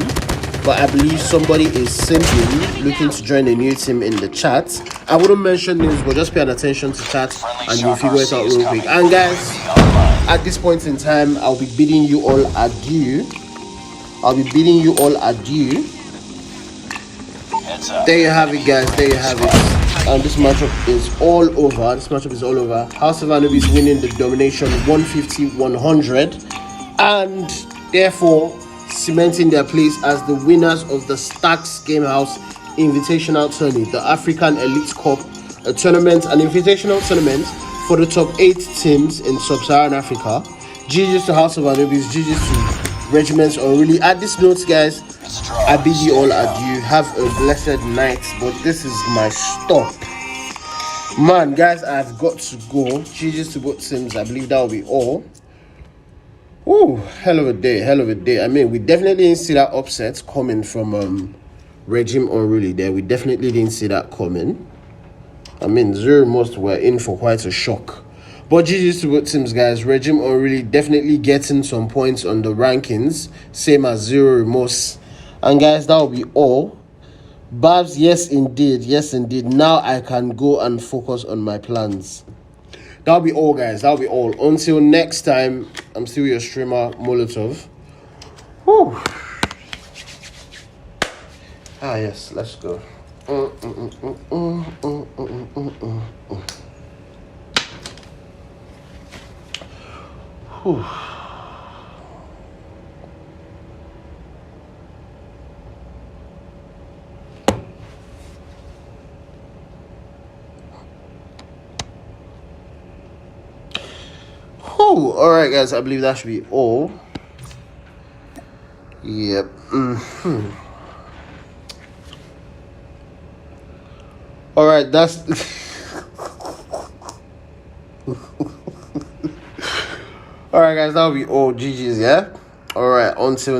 but I believe somebody is simply looking to join a new team in the chat. I wouldn't mention names, but just pay attention to chat and you'll figure it out real quick. And guys, at this point in time, I'll be bidding you all adieu. There you have it, guys. There you have it. And this matchup is all over. House of Annubis winning the domination 150-100, and therefore cementing their place as the winners of the Staxx Game House Invitational Tourney, the African Elite Cup, an invitational tournament for the top 8 teams in sub-Saharan Africa. GG's to House of Annubis, GG's to Regiments UnRuly. At this note, guys, I bid you all adieu. Have a blessed night. But this is my stop. Man, guys, I've got to go. GG's to both teams. I believe that will be all. Ooh, hell of a day. I mean, we definitely didn't see that upset coming from Regime UnRuly there. We definitely didn't see that coming. I mean, Zero Most were in for quite a shock. But GG's to both teams, guys. Regime UnRuly definitely getting some points on the rankings. Same as Zero Remorse. And guys, that will be all. Babs, yes indeed. Now I can go and focus on my plans. That'll be all, guys. That'll be all. Until next time, I'm still your streamer, Molotov. Whew. Ah, yes. Let's go. Whew. Alright, guys, I believe that should be all. Yep. Alright, that's alright, guys, that'll be all. GG's, yeah? Alright, until